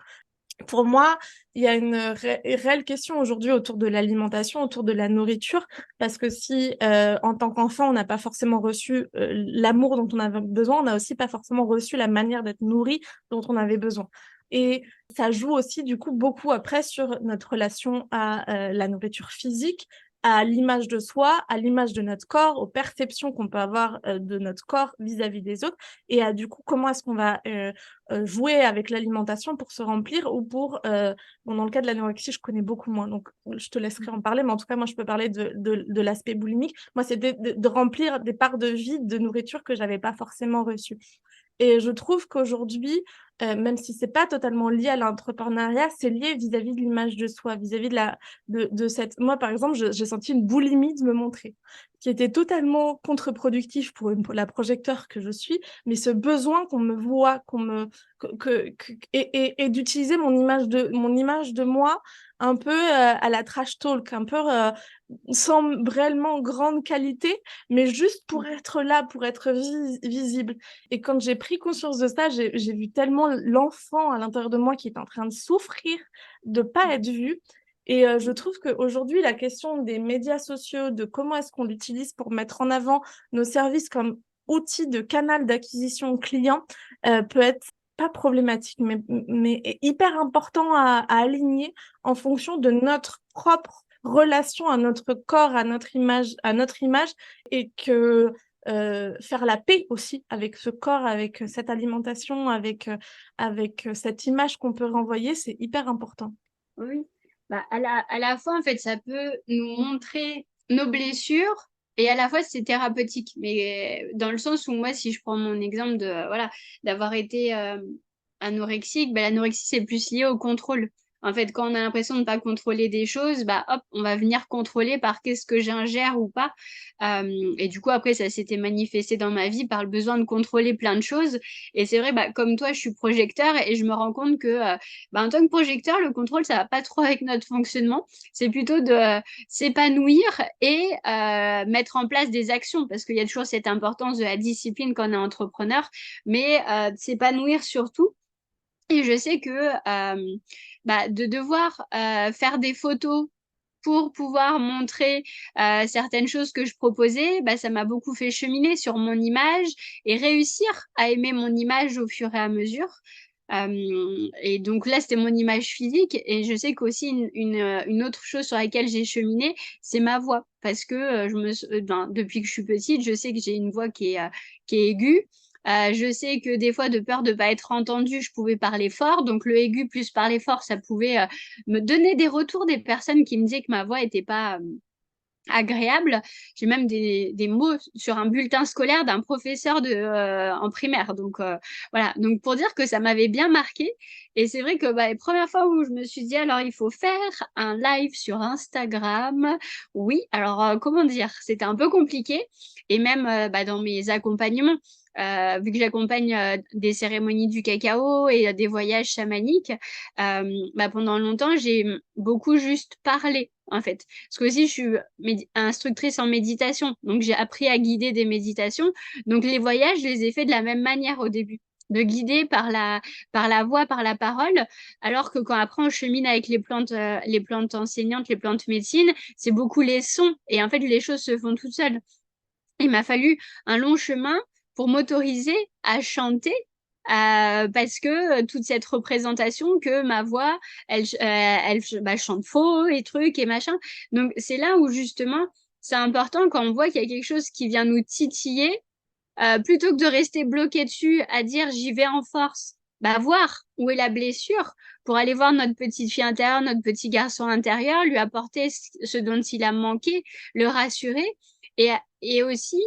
Pour moi, il y a une réelle question aujourd'hui autour de l'alimentation, autour de la nourriture, parce que si en tant qu'enfant, on n'a pas forcément reçu l'amour dont on avait besoin, on n'a aussi pas forcément reçu la manière d'être nourri dont on avait besoin. Et ça joue aussi du coup beaucoup après sur notre relation à la nourriture physique, à l'image de soi, à l'image de notre corps, aux perceptions qu'on peut avoir de notre corps vis-à-vis des autres, et à du coup comment est-ce qu'on va jouer avec l'alimentation pour se remplir ou pour, dans le cas de l'anorexie, je connais beaucoup moins, donc je te laisserai en parler, mais en tout cas, moi, je peux parler de l'aspect boulimique. Moi, c'est de remplir des parts de vide de nourriture que j'avais pas forcément reçues. Et je trouve qu'aujourd'hui, même si c'est pas totalement lié à l'entrepreneuriat, c'est lié vis-à-vis de l'image de soi, vis-à-vis de cette... Moi, par exemple, j'ai senti une boulimie de me montrer. qui était totalement contre-productif pour la projecteur que je suis, mais ce besoin qu'on me voit, et d'utiliser mon image de moi un peu à la trash talk, un peu sans réellement grande qualité, mais juste pour être là, pour être visible. Et quand j'ai pris conscience de ça, j'ai vu tellement l'enfant à l'intérieur de moi qui est en train de souffrir de pas être vu. Et je trouve qu'aujourd'hui, la question des médias sociaux, de comment est-ce qu'on l'utilise pour mettre en avant nos services comme outil de canal d'acquisition client, peut être pas problématique, mais hyper important à aligner en fonction de notre propre relation à notre corps, à notre image, et que faire la paix aussi avec ce corps, avec cette alimentation, avec cette image qu'on peut renvoyer, c'est hyper important. Oui, bah, à la fois, en fait, ça peut nous montrer nos blessures et à la fois, c'est thérapeutique. Mais dans le sens où moi, si je prends mon exemple de, voilà, d'avoir été anorexique, bah, l'anorexie, c'est plus lié au contrôle. En fait, quand on a l'impression de ne pas contrôler des choses, bah, hop, on va venir contrôler par qu'est-ce que j'ingère ou pas. Et du coup, après, ça s'était manifesté dans ma vie par le besoin de contrôler plein de choses. Et c'est vrai, bah, comme toi, je suis projecteur et je me rends compte que bah, en tant que projecteur, le contrôle, ça va pas trop avec notre fonctionnement. C'est plutôt de s'épanouir et mettre en place des actions parce qu'il y a toujours cette importance de la discipline quand on est entrepreneur, mais de s'épanouir surtout. Et je sais que bah, de devoir faire des photos pour pouvoir montrer certaines choses que je proposais, bah, ça m'a beaucoup fait cheminer sur mon image et réussir à aimer mon image au fur et à mesure. Et donc là, c'était mon image physique. Et je sais qu'aussi une autre chose sur laquelle j'ai cheminé, c'est ma voix. Parce que ben, depuis que je suis petite, je sais que j'ai une voix qui est aiguë. Je sais que des fois, de peur de ne pas être entendue, je pouvais parler fort. Donc le aigu plus parler fort, ça pouvait me donner des retours des personnes qui me disaient que ma voix n'était pas agréable. J'ai même des mots sur un bulletin scolaire d'un professeur en primaire. Donc voilà, donc pour dire que ça m'avait bien marqué. Et c'est vrai que bah, les premières fois où je me suis dit, alors il faut faire un live sur Instagram. Oui, alors comment dire, c'était un peu compliqué. Et même bah, dans mes accompagnements. Vu que j'accompagne des cérémonies du cacao et des voyages chamaniques, bah, pendant longtemps, j'ai beaucoup juste parlé, en fait. Parce que aussi, je suis instructrice en méditation. Donc, j'ai appris à guider des méditations. Donc, les voyages, je les ai faits de la même manière au début. De guider par la voix, par la parole. Alors que quand après, on chemine avec les plantes enseignantes, les plantes médecines, c'est beaucoup les sons. Et en fait, les choses se font toutes seules. Il m'a fallu un long chemin pour m'autoriser à chanter parce que toute cette représentation que ma voix, elle bah, chante faux et trucs et machin. Donc c'est là où justement c'est important quand on voit qu'il y a quelque chose qui vient nous titiller, plutôt que de rester bloqué dessus à dire j'y vais en force, bah voir où est la blessure pour aller voir notre petite fille intérieure, notre petit garçon intérieur, lui apporter ce dont il a manqué, le rassurer et, et aussi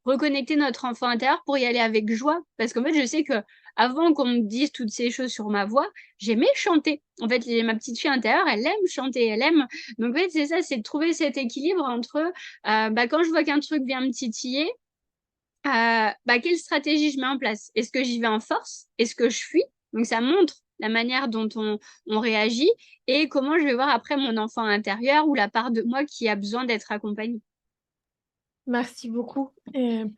reconnecter notre enfant intérieur pour y aller avec joie. Parce qu'en fait, je sais que avant qu'on me dise toutes ces choses sur ma voix, j'aimais chanter. En fait, ma petite fille intérieure, elle aime chanter, elle aime. Donc, en fait, c'est ça, c'est de trouver cet équilibre entre bah, quand je vois qu'un truc vient me titiller, bah, quelle stratégie je mets en place? Est-ce que j'y vais en force? Est-ce que je fuis? Donc, ça montre la manière dont on réagit et comment je vais voir après mon enfant intérieur ou la part de moi qui a besoin d'être accompagnée. Merci beaucoup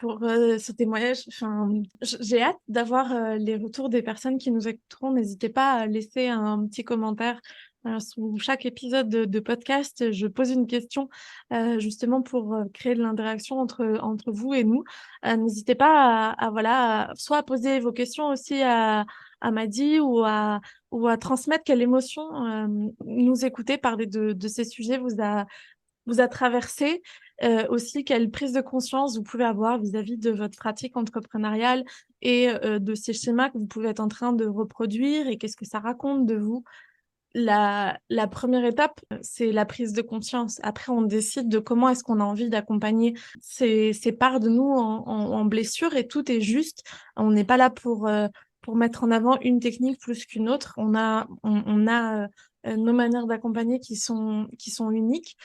pour ce témoignage. Enfin, j'ai hâte d'avoir les retours des personnes qui nous écouteront. N'hésitez pas à laisser un petit commentaire sous chaque épisode de podcast. Je pose une question justement pour créer de l'interaction entre vous et nous. N'hésitez pas voilà, soit à poser vos questions aussi à Madi ou à transmettre quelle émotion nous écouter parler de ces sujets vous a traversé, aussi quelle prise de conscience vous pouvez avoir vis-à-vis de votre pratique entrepreneuriale et de ces schémas que vous pouvez être en train de reproduire et qu'est-ce que ça raconte de vous. La première étape, c'est la prise de conscience. Après, on décide de comment est-ce qu'on a envie d'accompagner ces parts de nous en blessure et tout est juste. On n'est pas là pour mettre en avant une technique plus qu'une autre. On a nos manières d'accompagner qui sont uniques.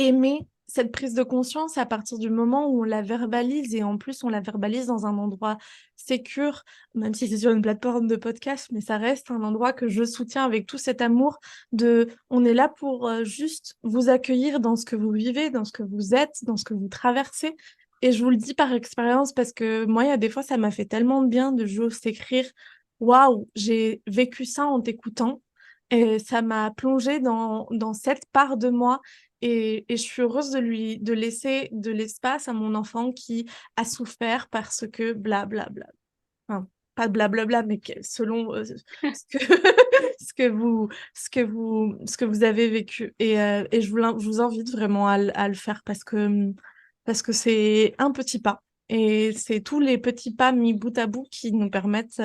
Aimer, cette prise de conscience, à partir du moment où on la verbalise, et en plus, on la verbalise dans un endroit sécure, même si c'est sur une plateforme de podcast, mais ça reste un endroit que je soutiens avec tout cet amour on est là pour juste vous accueillir dans ce que vous vivez, dans ce que vous êtes, dans ce que vous traversez. Et je vous le dis par expérience parce que moi, il y a des fois, ça m'a fait tellement de bien de juste écrire, waouh, j'ai vécu ça en t'écoutant. Et ça m'a plongée dans cette part de moi. Et je suis heureuse de laisser de l'espace à mon enfant qui a souffert parce que blablabla. Enfin, pas blablabla, mais selon ce que, ce que vous avez vécu. Et je vous invite vraiment à le faire parce que c'est un petit pas. Et c'est tous les petits pas mis bout à bout qui nous permettent,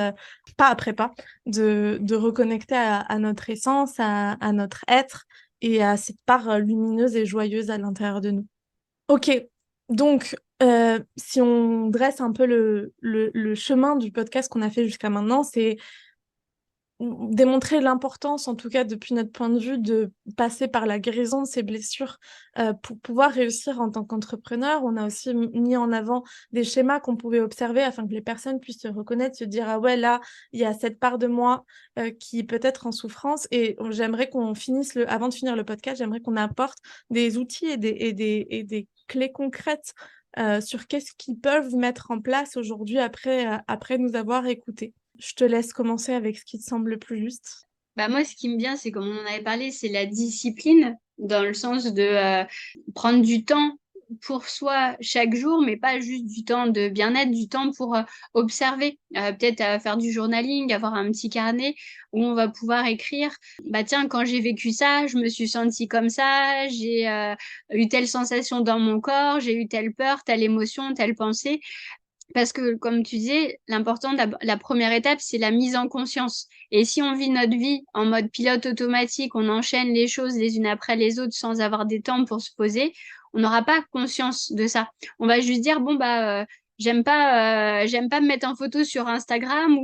pas après pas, de reconnecter à notre essence, à notre être et à cette part lumineuse et joyeuse à l'intérieur de nous. Ok, donc si on dresse un peu le chemin du podcast qu'on a fait jusqu'à maintenant, c'est démontrer l'importance, en tout cas depuis notre point de vue, de passer par la guérison de ces blessures pour pouvoir réussir en tant qu'entrepreneur. On a aussi mis en avant des schémas qu'on pouvait observer afin que les personnes puissent se reconnaître, se dire, ah ouais, là, il y a cette part de moi qui peut être en souffrance. Et j'aimerais qu'on finisse, avant de finir le podcast, j'aimerais qu'on apporte des outils et des clés concrètes sur qu'est-ce qu'ils peuvent mettre en place aujourd'hui après nous avoir écoutés. Je te laisse commencer avec ce qui te semble le plus juste. Bah moi, ce qui me vient, c'est comme on en avait parlé, c'est la discipline, dans le sens de prendre du temps pour soi chaque jour, mais pas juste du temps de bien-être, du temps pour observer, peut-être faire du journaling, avoir un petit carnet où on va pouvoir écrire, bah tiens, quand j'ai vécu ça, je me suis sentie comme ça, j'ai eu telle sensation dans mon corps, j'ai eu telle peur, telle émotion, telle pensée. Parce que, comme tu disais, l'important, la première étape, c'est la mise en conscience. Et si on vit notre vie en mode pilote automatique, on enchaîne les choses les unes après les autres sans avoir des temps pour se poser, on n'aura pas conscience de ça. On va juste dire, bon, bah, j'aime pas me mettre en photo sur Instagram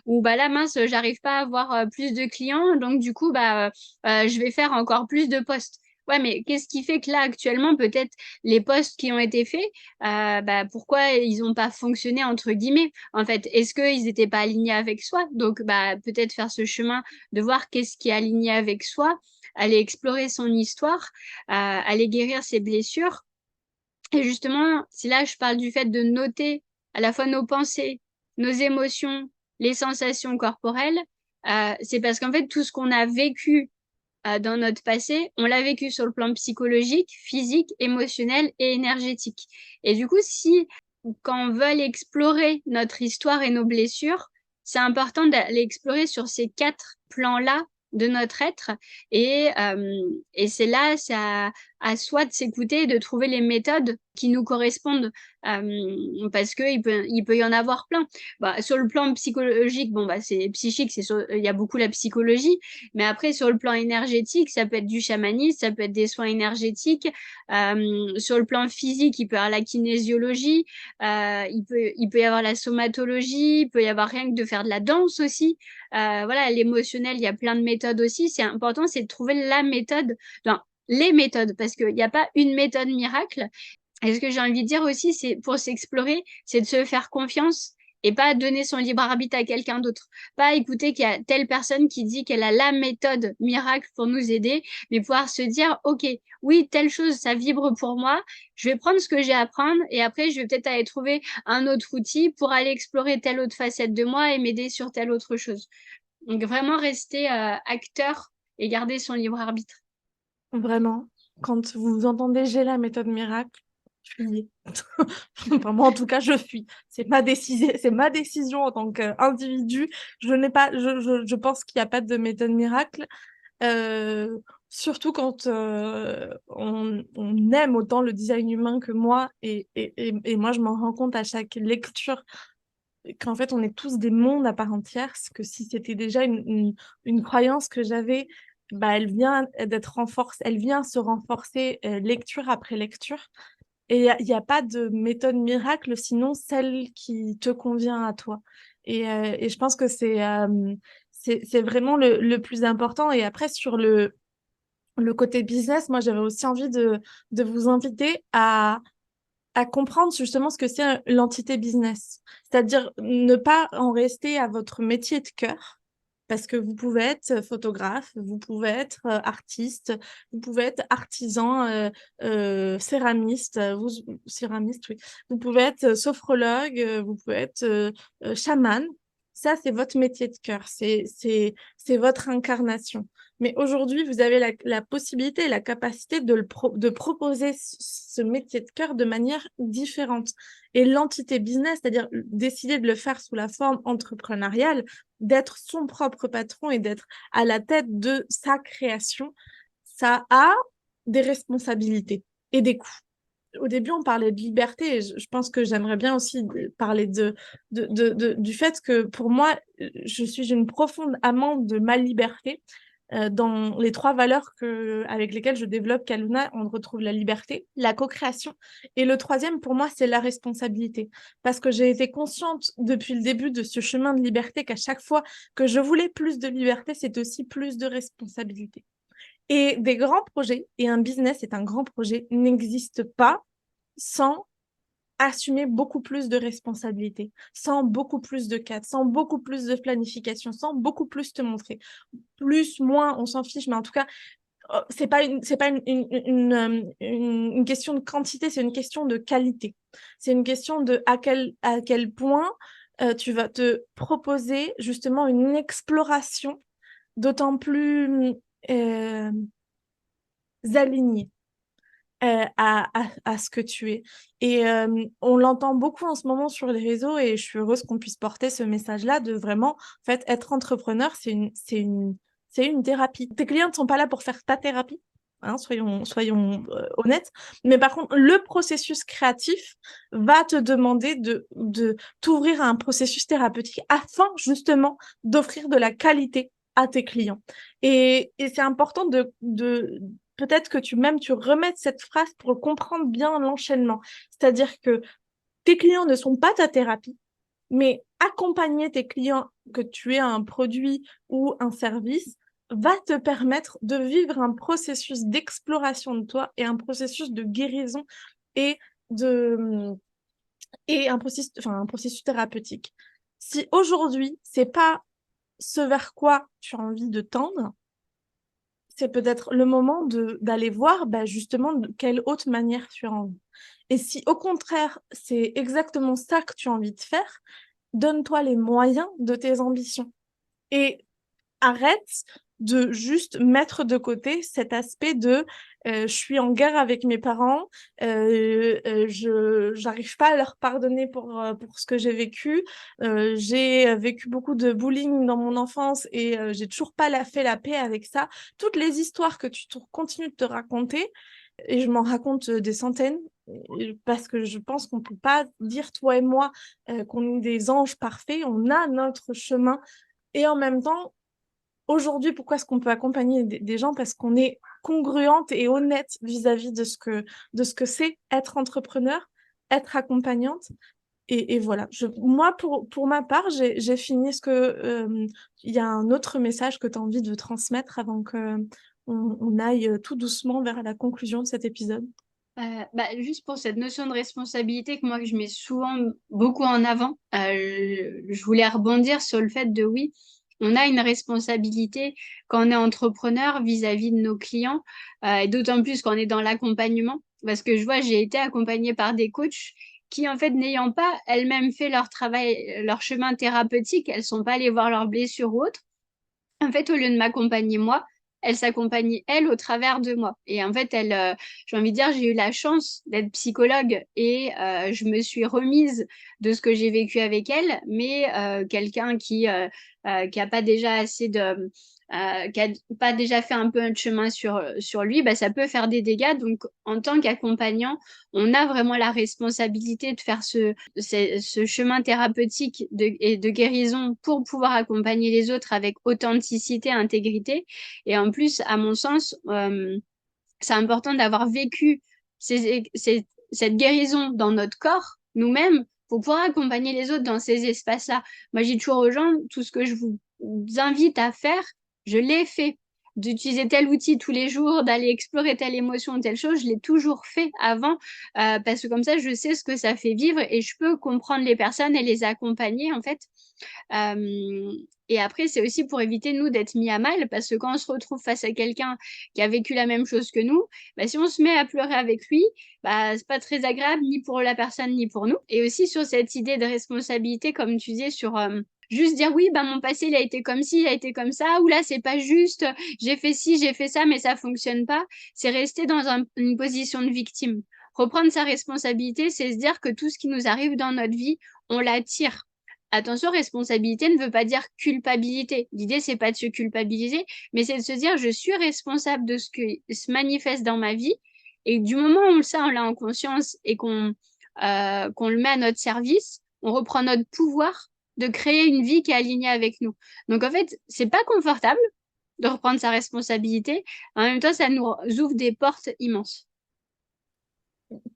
ou bah là, mince, j'arrive pas à avoir plus de clients. Donc, du coup, bah, je vais faire encore plus de posts. Ouais, mais qu'est-ce qui fait que là, actuellement, peut-être les posts qui ont été faits, bah, pourquoi ils n'ont pas fonctionné entre guillemets en fait, est-ce qu'ils n'étaient pas alignés avec soi? Donc bah peut-être faire ce chemin de voir qu'est-ce qui est aligné avec soi, aller explorer son histoire, aller guérir ses blessures. Et justement, c'est là que je parle du fait de noter à la fois nos pensées, nos émotions, les sensations corporelles. C'est parce qu'en fait tout ce qu'on a vécu dans notre passé, on l'a vécu sur le plan psychologique, physique, émotionnel et énergétique. Et du coup, si quand on veut aller explorer notre histoire et nos blessures, c'est important d'aller explorer sur ces 4 plans-là de notre être. Et c'est là, c'est à soi de s'écouter et de trouver les méthodes qui nous correspondent. Parce qu'il peut y en avoir plein. Bah, sur le plan psychologique, bon, bah, c'est psychique, il y a beaucoup la psychologie. Mais après, sur le plan énergétique, ça peut être du chamanisme, ça peut être des soins énergétiques. Sur le plan physique, il peut y avoir la kinésiologie, il peut y avoir la somatologie, il peut y avoir rien que de faire de la danse aussi. Voilà, l'émotionnel, il y a plein de méthodes aussi. C'est important, c'est de trouver la méthode, enfin, les méthodes, parce qu'il n'y a pas une méthode miracle. Et ce que j'ai envie de dire aussi, c'est pour s'explorer, c'est de se faire confiance et pas donner son libre arbitre à quelqu'un d'autre. Pas écouter qu'il y a telle personne qui dit qu'elle a la méthode miracle pour nous aider, mais pouvoir se dire, OK, oui, telle chose, ça vibre pour moi, je vais prendre ce que j'ai à prendre et après, je vais peut-être aller trouver un autre outil pour aller explorer telle autre facette de moi et m'aider sur telle autre chose. Donc vraiment rester acteur et garder son libre arbitre. Vraiment, quand vous entendez j'ai la méthode miracle, fuyez. Enfin, moi, en tout cas, je fuis. C'est ma décision en tant qu'individu. Je pense qu'il n'y a pas de méthode miracle. Euh, Surtout quand on aime autant le design humain que moi. Et moi, je m'en rends compte à chaque lecture qu'en fait, on est tous des mondes à part entière, que si c'était déjà une croyance que j'avais, bah, elle vient d'être renforcée, elle vient se renforcer lecture après lecture. Et il y a pas de méthode miracle, sinon celle qui te convient à toi. Et je pense que c'est vraiment le plus important. Et après, sur le côté business, moi, j'avais aussi envie de vous inviter à comprendre justement ce que c'est l'entité business. C'est-à-dire ne pas en rester à votre métier de cœur, parce que vous pouvez être photographe, vous pouvez être artiste, vous pouvez être artisan, céramiste, céramiste, oui. Vous pouvez être sophrologue, vous pouvez être chaman. Ça, c'est votre métier de cœur, c'est votre incarnation. Mais aujourd'hui, vous avez la possibilité et la capacité de proposer ce métier de cœur de manière différente. Et l'entité business, c'est-à-dire décider de le faire sous la forme entrepreneuriale, d'être son propre patron et d'être à la tête de sa création, ça a des responsabilités et des coûts. Au début, on parlait de liberté et je pense que j'aimerais bien aussi parler du fait que pour moi, je suis une profonde amante de ma liberté. Dans les 3 valeurs avec lesquelles je développe Kaluna, on retrouve la liberté, la co-création et le troisième, pour moi, c'est la responsabilité. Parce que j'ai été consciente depuis le début de ce chemin de liberté qu'à chaque fois que je voulais plus de liberté, c'est aussi plus de responsabilité. Et des grands projets, et un business est un grand projet, n'existent pas sans assumer beaucoup plus de responsabilités, sans beaucoup plus de cadres, sans beaucoup plus de planification, sans beaucoup plus te montrer. Plus, moins, on s'en fiche, mais en tout cas, c'est pas une question de quantité, c'est une question de qualité. C'est une question de à quel point tu vas te proposer justement une exploration d'autant plus euh, alignée à ce que tu es. Et on l'entend beaucoup en ce moment sur les réseaux et je suis heureuse qu'on puisse porter ce message-là de vraiment, en fait, être entrepreneur, c'est une thérapie. Tes clients ne sont pas là pour faire ta thérapie, hein, soyons honnêtes, mais par contre, le processus créatif va te demander de t'ouvrir à un processus thérapeutique afin justement d'offrir de la qualité à tes clients. Et c'est important de peut-être que tu remettes cette phrase pour comprendre bien l'enchaînement. C'est-à-dire que tes clients ne sont pas ta thérapie, mais accompagner tes clients, que tu aies un produit ou un service, va te permettre de vivre un processus d'exploration de toi et un processus de guérison et de et un processus thérapeutique. Si aujourd'hui, c'est pas ce vers quoi tu as envie de tendre, c'est peut-être le moment d'aller voir justement de quelle autre manière tu as envie. Et si au contraire, c'est exactement ça que tu as envie de faire, donne-toi les moyens de tes ambitions. Et arrête de juste mettre de côté cet aspect de je suis en guerre avec mes parents, je j'arrive pas à leur pardonner pour ce que j'ai vécu, j'ai vécu beaucoup de bullying dans mon enfance et j'ai toujours pas fait la paix avec ça. Toutes les histoires que continues de te raconter, et je m'en raconte des centaines, parce que je pense qu'on peut pas dire, toi et moi, qu'on est des anges parfaits, on a notre chemin. Et en même temps, aujourd'hui, pourquoi est-ce qu'on peut accompagner des gens? Parce qu'on est congruente et honnête vis-à-vis de ce que c'est être entrepreneur, être accompagnante. Et voilà. Moi, pour ma part, j'ai fini. Ce que, il y a un autre message que tu as envie de transmettre avant que on aille tout doucement vers la conclusion de cet épisode? Juste pour cette notion de responsabilité que moi, que je mets souvent beaucoup en avant, je voulais rebondir sur le fait de oui, on a une responsabilité quand on est entrepreneur vis-à-vis de nos clients, et d'autant plus quand on est dans l'accompagnement, parce que je vois, j'ai été accompagnée par des coachs qui, en fait, n'ayant pas elles-mêmes fait leur travail, leur chemin thérapeutique, elles sont pas allées voir leurs blessures ou autres. En fait, au lieu de m'accompagner moi, elle s'accompagne elle au travers de moi. Et en fait, j'ai envie de dire, j'ai eu la chance d'être psychologue et je me suis remise de ce que j'ai vécu avec elle, mais quelqu'un qui a pas déjà assez de qui a pas déjà fait un peu un chemin sur lui, bah, ça peut faire des dégâts. Donc, en tant qu'accompagnant, on a vraiment la responsabilité de faire ce chemin thérapeutique et de guérison pour pouvoir accompagner les autres avec authenticité, intégrité. Et en plus, à mon sens, c'est important d'avoir vécu cette guérison dans notre corps, nous-mêmes, pour pouvoir accompagner les autres dans ces espaces-là. Moi, je dis toujours aux gens, tout ce que je vous invite à faire, je l'ai fait. d'utiliser tel outil tous les jours, d'aller explorer telle émotion ou telle chose, je l'ai toujours fait avant, parce que comme ça, je sais ce que ça fait vivre et je peux comprendre les personnes et les accompagner, en fait. Et après, c'est aussi pour éviter, nous, d'être mis à mal, parce que quand on se retrouve face à quelqu'un qui a vécu la même chose que nous, bah, si on se met à pleurer avec lui, bah, c'est pas très agréable ni pour la personne ni pour nous. Et aussi sur cette idée de responsabilité, comme tu disais, sur juste dire oui, bah, mon passé, il a été comme ci, il a été comme ça, ou là, c'est pas juste, j'ai fait ci, j'ai fait ça, mais ça fonctionne pas. C'est rester dans une position de victime. Reprendre sa responsabilité, c'est se dire que tout ce qui nous arrive dans notre vie, on l'attire. Attention, responsabilité ne veut pas dire culpabilité. L'idée, c'est pas de se culpabiliser, mais c'est de se dire je suis responsable de ce qui se manifeste dans ma vie. Et du moment où ça, on l'a en conscience et qu'on le met à notre service, on reprend notre pouvoir de créer une vie qui est alignée avec nous. Donc en fait, c'est pas confortable de reprendre sa responsabilité. En même temps, ça nous ouvre des portes immenses.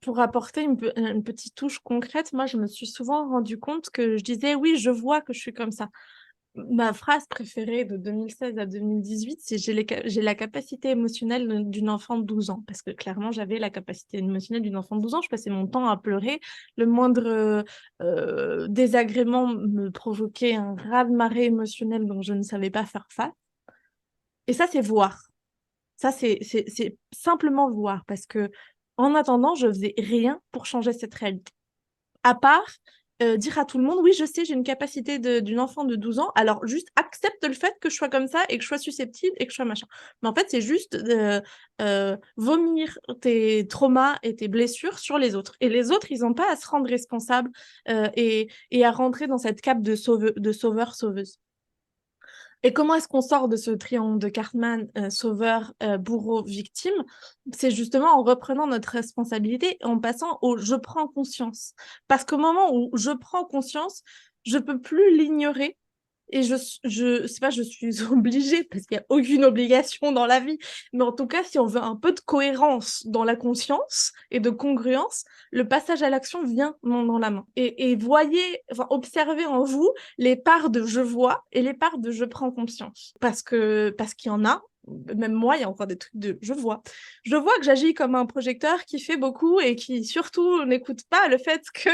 Pour apporter une petite touche concrète, moi, je me suis souvent rendu compte que je disais, oui, je vois que je suis comme ça. Ma phrase préférée de 2016 à 2018, c'est j'ai la capacité émotionnelle d'une enfant de 12 ans. Parce que clairement, j'avais la capacité émotionnelle d'une enfant de 12 ans. Je passais mon temps à pleurer. Le moindre désagrément me provoquait un raz-de-marée émotionnel dont je ne savais pas faire face. Et ça, c'est voir. Ça, c'est simplement voir. Parce que en attendant, je faisais rien pour changer cette réalité. À part dire à tout le monde, oui, je sais, j'ai une capacité d'une enfant de 12 ans, alors juste accepte le fait que je sois comme ça et que je sois susceptible et que je sois machin. Mais en fait, c'est juste vomir tes traumas et tes blessures sur les autres. Et les autres, ils n'ont pas à se rendre responsables et à rentrer dans cette cape de sauveur-sauveuse. Et comment est-ce qu'on sort de ce triangle de Cartman, sauveur, bourreau, victime? C'est justement en reprenant notre responsabilité et en passant au je prends conscience. Parce qu'au moment où je prends conscience, je peux plus l'ignorer et c'est pas je suis obligée parce qu'il n'y a aucune obligation dans la vie, mais en tout cas, si on veut un peu de cohérence dans la conscience et de congruence, le passage à l'action vient main dans la main. Et voyez, enfin, observez en vous les parts de je vois et les parts de je prends conscience. Parce qu'il y en a, même moi, il y a encore des trucs de je vois. Je vois que j'agis comme un projecteur qui fait beaucoup et qui surtout n'écoute pas le fait que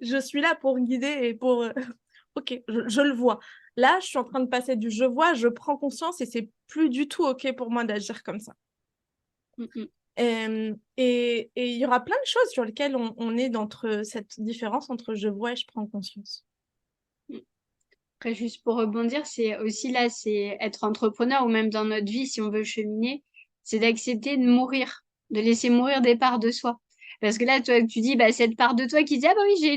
je suis là pour guider et pour ok, je le vois. Là, je suis en train de passer du je vois, je prends conscience et c'est plus du tout ok pour moi d'agir comme ça. Mm -mm. Et il y aura plein de choses sur lesquelles on est entre cette différence entre je vois et je prends conscience. Après, juste pour rebondir, c'est aussi là, c'est être entrepreneur ou même dans notre vie, si on veut cheminer, c'est d'accepter de mourir, de laisser mourir des parts de soi. Parce que là, toi, tu dis, bah, cette part de toi qui dit, ah bah oui, j'ai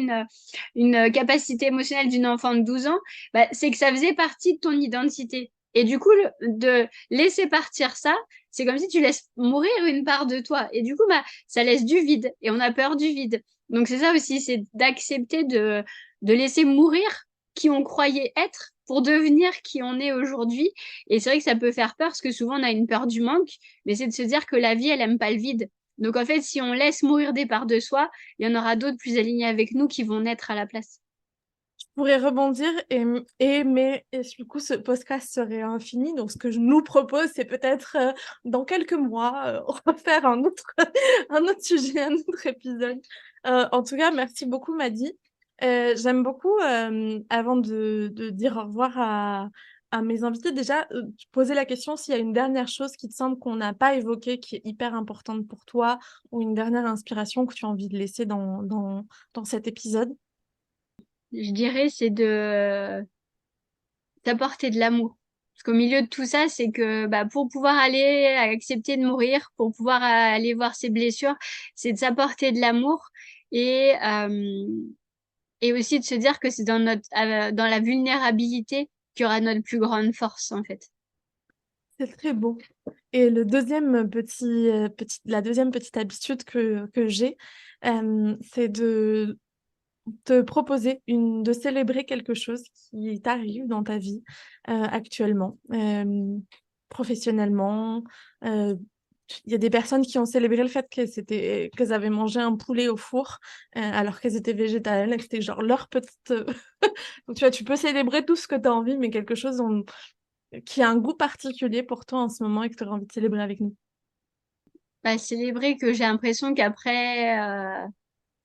une capacité émotionnelle d'une enfant de 12 ans, bah, c'est que ça faisait partie de ton identité. Et du coup, de laisser partir ça, c'est comme si tu laisses mourir une part de toi. Et du coup, bah, ça laisse du vide. Et on a peur du vide. Donc c'est ça aussi, c'est d'accepter de laisser mourir qui on croyait être pour devenir qui on est aujourd'hui. Et c'est vrai que ça peut faire peur parce que souvent on a une peur du manque, mais c'est de se dire que la vie, elle aime pas le vide. Donc en fait, si on laisse mourir des parts de soi, il y en aura d'autres plus alignés avec nous qui vont naître à la place. Je pourrais rebondir mais du coup, ce podcast serait infini. Donc, ce que je nous propose, c'est peut-être dans quelques mois, on va faire un autre sujet, un autre épisode. En tout cas, merci beaucoup, Maddy. J'aime beaucoup, avant de dire au revoir à mes invités, déjà, poser la question s'il y a une dernière chose qui te semble qu'on n'a pas évoquée, qui est hyper importante pour toi, ou une dernière inspiration que tu as envie de laisser dans cet épisode. Je dirais, c'est de d'apporter de l'amour. Parce qu'au milieu de tout ça, c'est que bah, pour pouvoir aller accepter de mourir, pour pouvoir aller voir ses blessures, c'est de s'apporter de l'amour et aussi de se dire que c'est dans la vulnérabilité qu'il y aura notre plus grande force, en fait. C'est très beau. Et le deuxième la deuxième petite habitude que j'ai, c'est de te proposer de célébrer quelque chose qui t'arrive dans ta vie actuellement, professionnellement. euh, Il y a des personnes qui ont célébré le fait qu'elles avaient mangé un poulet au four alors qu'elles étaient végétariennes et que c'était genre leur petite... Donc tu vois, tu peux célébrer tout ce que tu as envie, mais quelque chose qui a un goût particulier pour toi en ce moment et que tu aurais envie de célébrer avec nous? Bah, célébrer que j'ai l'impression qu'après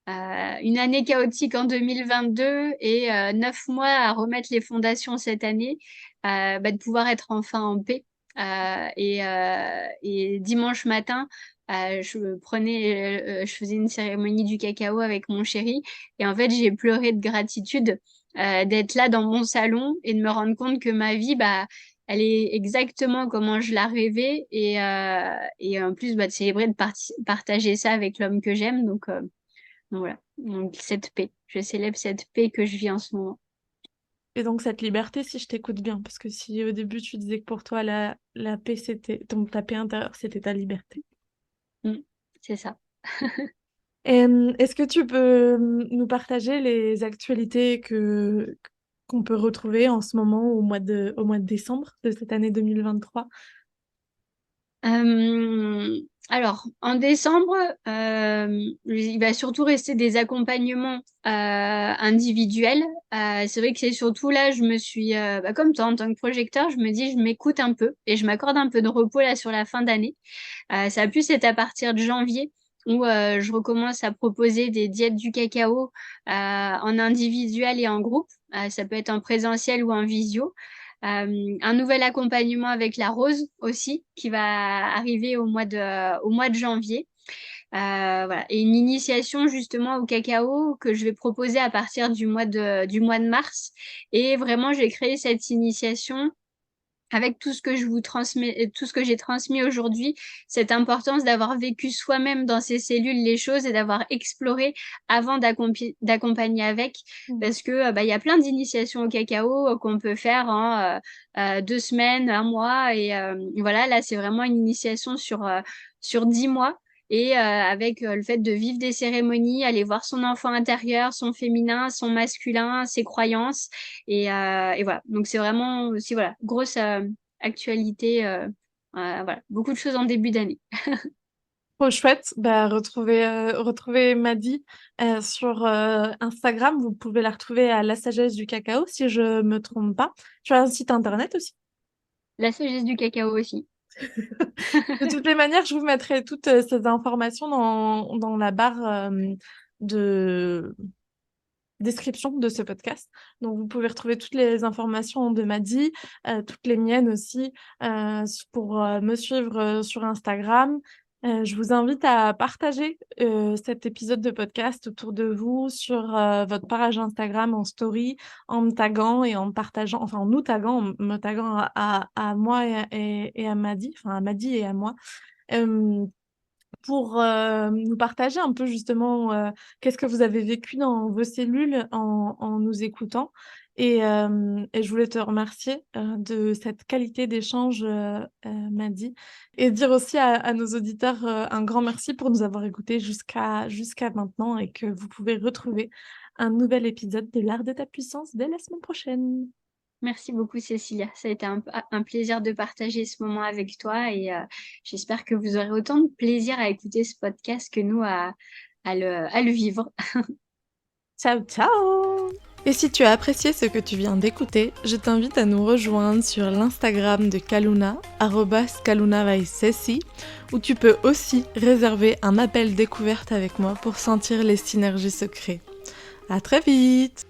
une année chaotique en 2022 et 9 mois à remettre les fondations cette année, bah, de pouvoir être enfin en paix. Et dimanche matin, je faisais une cérémonie du cacao avec mon chéri et en fait j'ai pleuré de gratitude d'être là dans mon salon et de me rendre compte que ma vie, bah, elle est exactement comment je la rêvais et en plus bah, de célébrer, de partager ça avec l'homme que j'aime. Donc voilà, donc cette paix. Je célèbre cette paix que je vis en ce moment. Et donc cette liberté, si je t'écoute bien, parce que si au début tu disais que pour toi la paix c'était donc ta paix intérieure, c'était ta liberté. Mm, c'est ça. Et, est-ce que tu peux nous partager les actualités qu'on peut retrouver en ce moment au mois de décembre de cette année 2023? Alors, en décembre, il va surtout rester des accompagnements individuels. C'est vrai que c'est surtout là, je me suis, bah, comme toi, en tant que projecteur, je me dis, je m'écoute un peu et je m'accorde un peu de repos là sur la fin d'année. Ça a pu être à partir de janvier où je recommence à proposer des diètes du cacao en individuel et en groupe. Ça peut être en présentiel ou en visio. Un nouvel accompagnement avec la rose aussi qui va arriver au mois de janvier. Voilà. Et une initiation justement au cacao que je vais proposer à partir du mois de mars. Et vraiment, j'ai créé cette initiation avec tout ce que je vous transmets, tout ce que j'ai transmis aujourd'hui, cette importance d'avoir vécu soi-même dans ses cellules les choses et d'avoir exploré avant d'accompagner avec, Mhm. parce que bah, il y a plein d'initiations au cacao qu'on peut faire en 2 semaines, un mois, et voilà, là c'est vraiment une initiation sur 10 mois. Et avec le fait de vivre des cérémonies, aller voir son enfant intérieur, son féminin, son masculin, ses croyances, et voilà. Donc c'est vraiment aussi voilà grosse actualité. Voilà, beaucoup de choses en début d'année. Trop chouette, bah, retrouver Maddy sur Instagram. Vous pouvez la retrouver à La Sagesse du Cacao, si je me trompe pas. Tu as un site internet aussi. La sagesse du cacao aussi. De toutes les manières, je vous mettrai toutes ces informations dans la barre de description de ce podcast. Donc, vous pouvez retrouver toutes les informations de Maddy, toutes les miennes aussi, pour me suivre sur Instagram. Je vous invite à partager cet épisode de podcast autour de vous sur votre page Instagram en story, en me taguant et en me partageant, enfin en nous taguant, en me taguant à moi et à Maddy, enfin à Maddy et à moi. Euh, pour nous partager un peu justement qu'est-ce que vous avez vécu dans vos cellules en nous écoutant. Et je voulais te remercier de cette qualité d'échange, Maddy, et dire aussi à nos auditeurs un grand merci pour nous avoir écoutés jusqu'à maintenant et que vous pouvez retrouver un nouvel épisode de l'Art de ta puissance dès la semaine prochaine. Merci beaucoup, Cécilia. Ça a été un plaisir de partager ce moment avec toi et j'espère que vous aurez autant de plaisir à écouter ce podcast que nous à le vivre. Ciao, ciao! Et si tu as apprécié ce que tu viens d'écouter, je t'invite à nous rejoindre sur l'Instagram de Kaluna, @kalunavaisesi, où tu peux aussi réserver un appel découverte avec moi pour sentir les synergies secrets. À très vite!